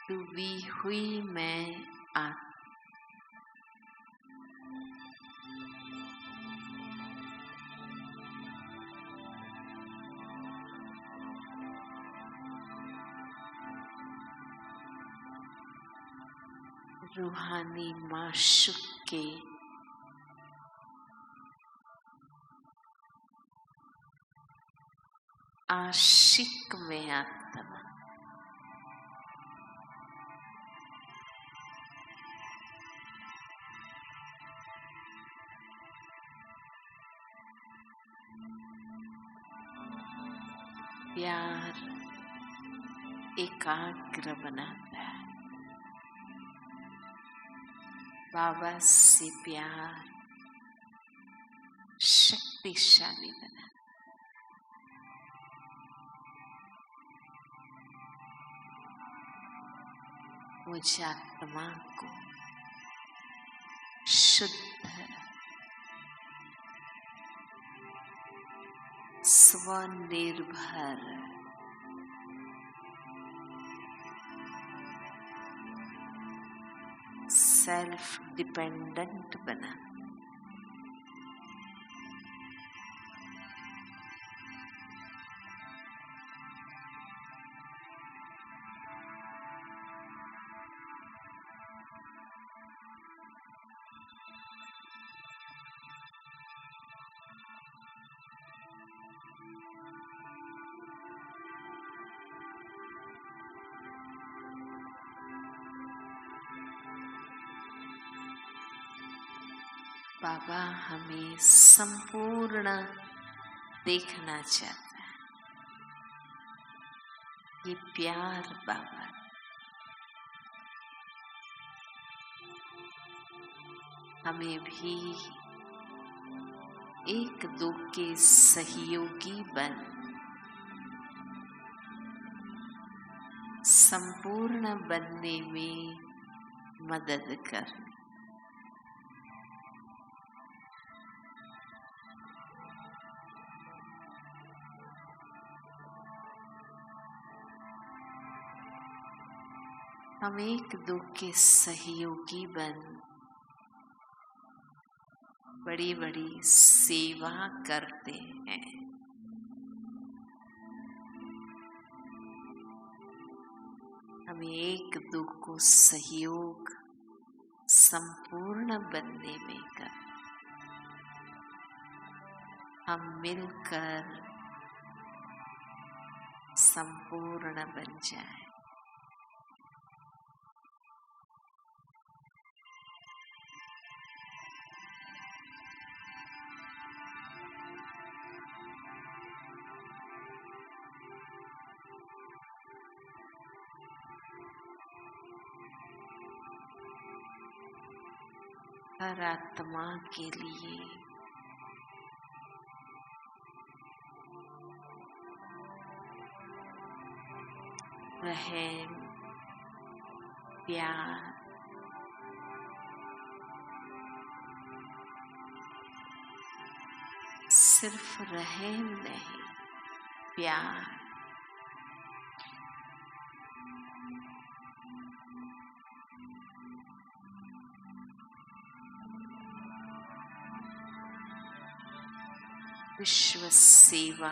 डूबी हुई मैं आत्मा रूहानी माशूक के आशिक में आत्मा प्यार एकाग्र बनाता है। बाबा से प्यार शक्तिशाली बना। मुझ आत्मा को शुद्ध स्वनिर्भर सेल्फ डिपेंडेंट बना। बाबा हमें संपूर्ण देखना चाहता है। ये प्यार बाबा हमें भी एक दो के सहयोगी बन संपूर्ण बनने में मदद कर। हम एक दो के सहयोगी बन बड़ी बड़ी सेवा करते हैं। हमें एक दो को सहयोग संपूर्ण बनने में कर। हम मिलकर संपूर्ण बन जाए। हर आत्मा के लिए रहम प्यार सिर्फ रहम नहीं, प्यार विश्व सेवा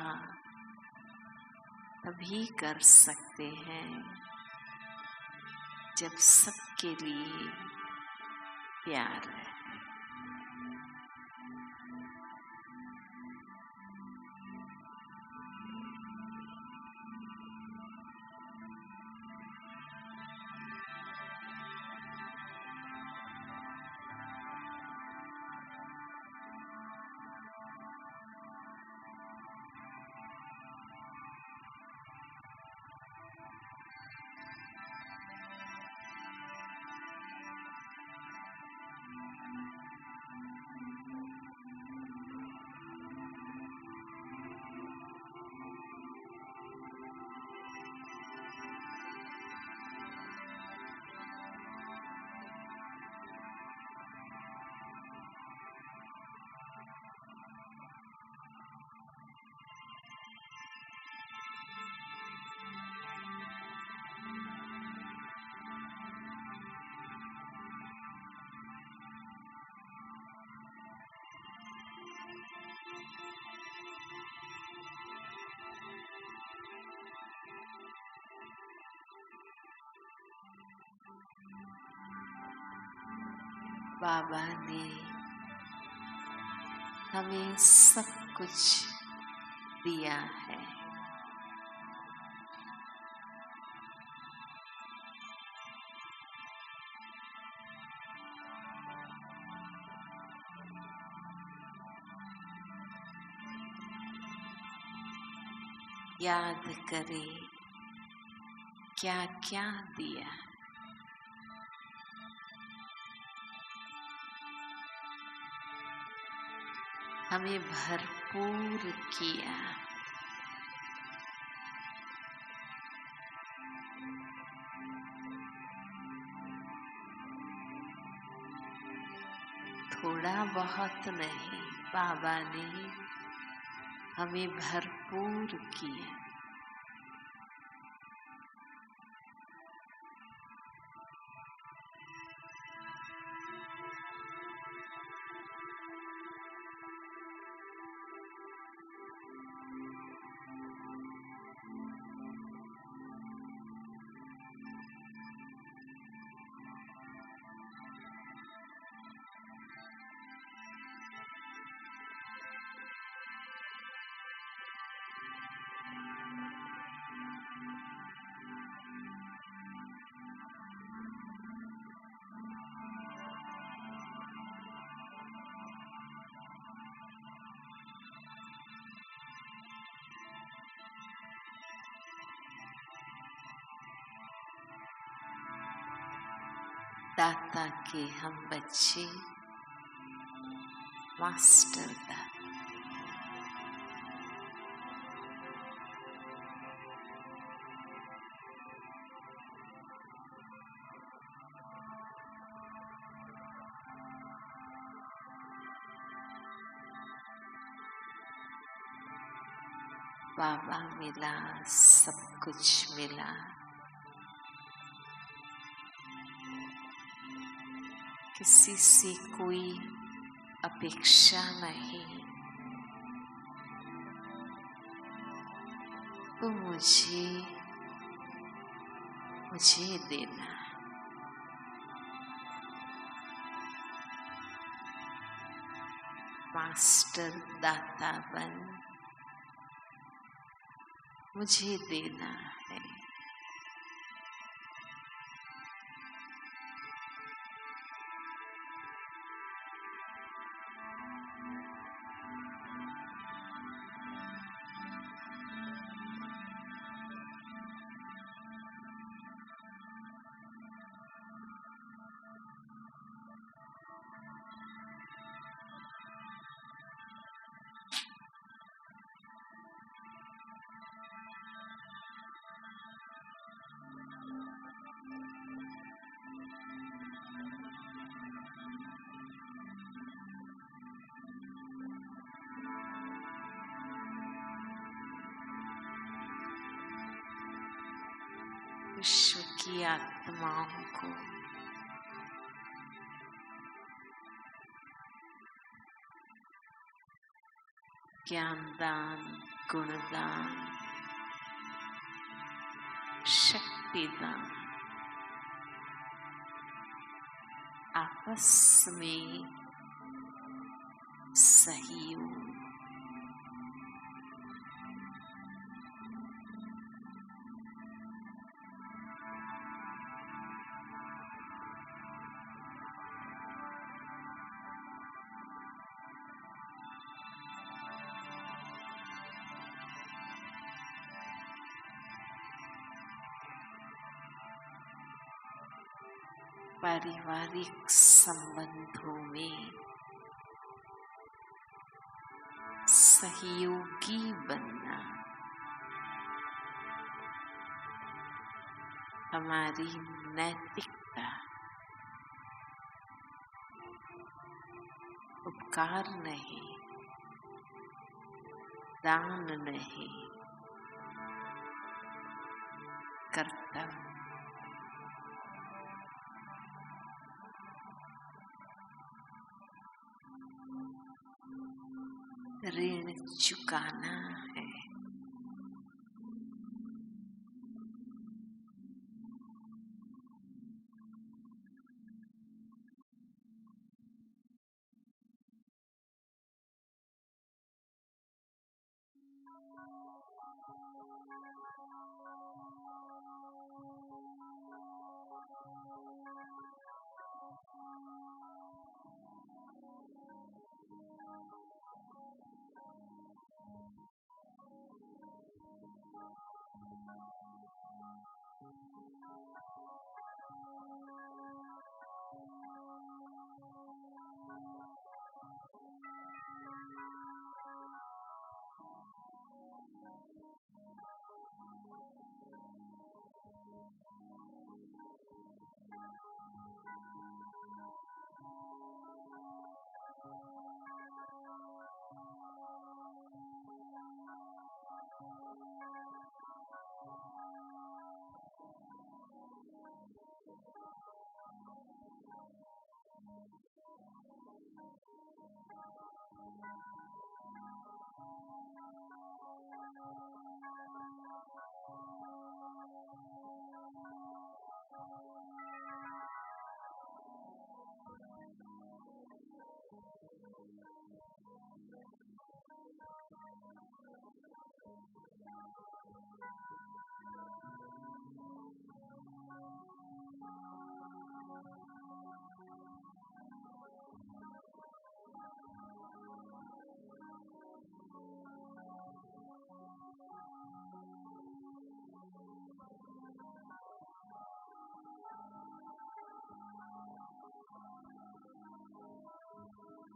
तभी कर सकते हैं जब सबके लिए प्यार है। बाबा ने हमें सब कुछ दिया है। याद करें क्या क्या दिया, हमें भरपूर किया। थोड़ा बहुत नहीं, बाबा ने हमें भरपूर किया। दाता के हम बच्चे, मास्टर दाता। बाबा मिला, सब कुछ मिला। किसी से कोई अपेक्षा नहीं, तो मुझे देना। मास्टर दाता बन मुझे देना है। विश्व की आत्माओं को ज्ञानदान, गुणदान, शक्तिदान, आपस में सहयोग, पारिवारिक संबंधों में सहयोगी बनना हमारी नैतिकता, उपकार नहीं, दान नहीं, कर्तव्य। ऋण चुकाना है।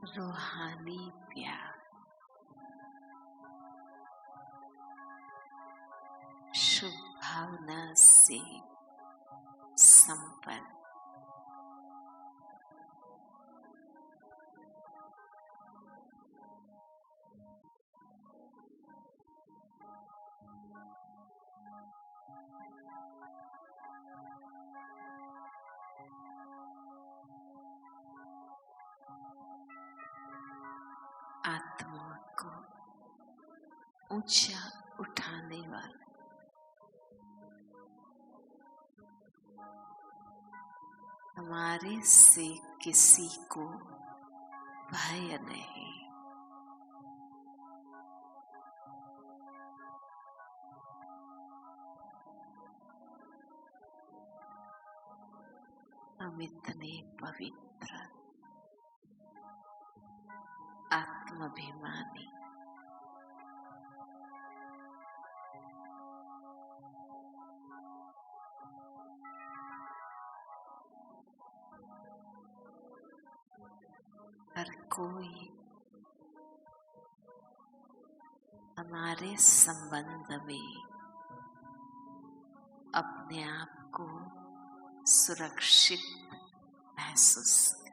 रूहानी प्यार, शुभ भावना से संपन्न, आत्मा को ऊंचा उठाने वाला, हमारे से किसी को भय नहीं, हम इतने पवित्र, आत्माभिमानी, हर कोई हमारे संबंध में अपने आप को सुरक्षित महसूस करे।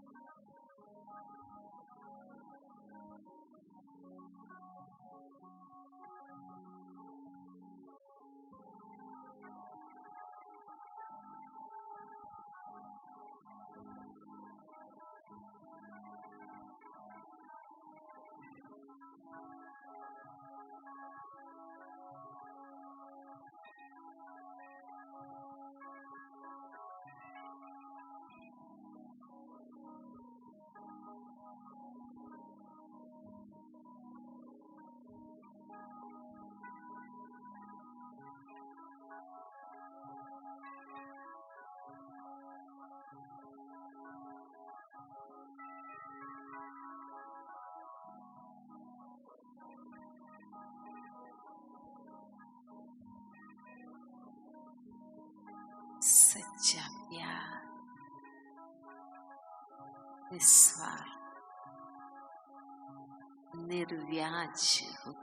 सच्चा प्यार निस्वार्थ निर्व्याज होता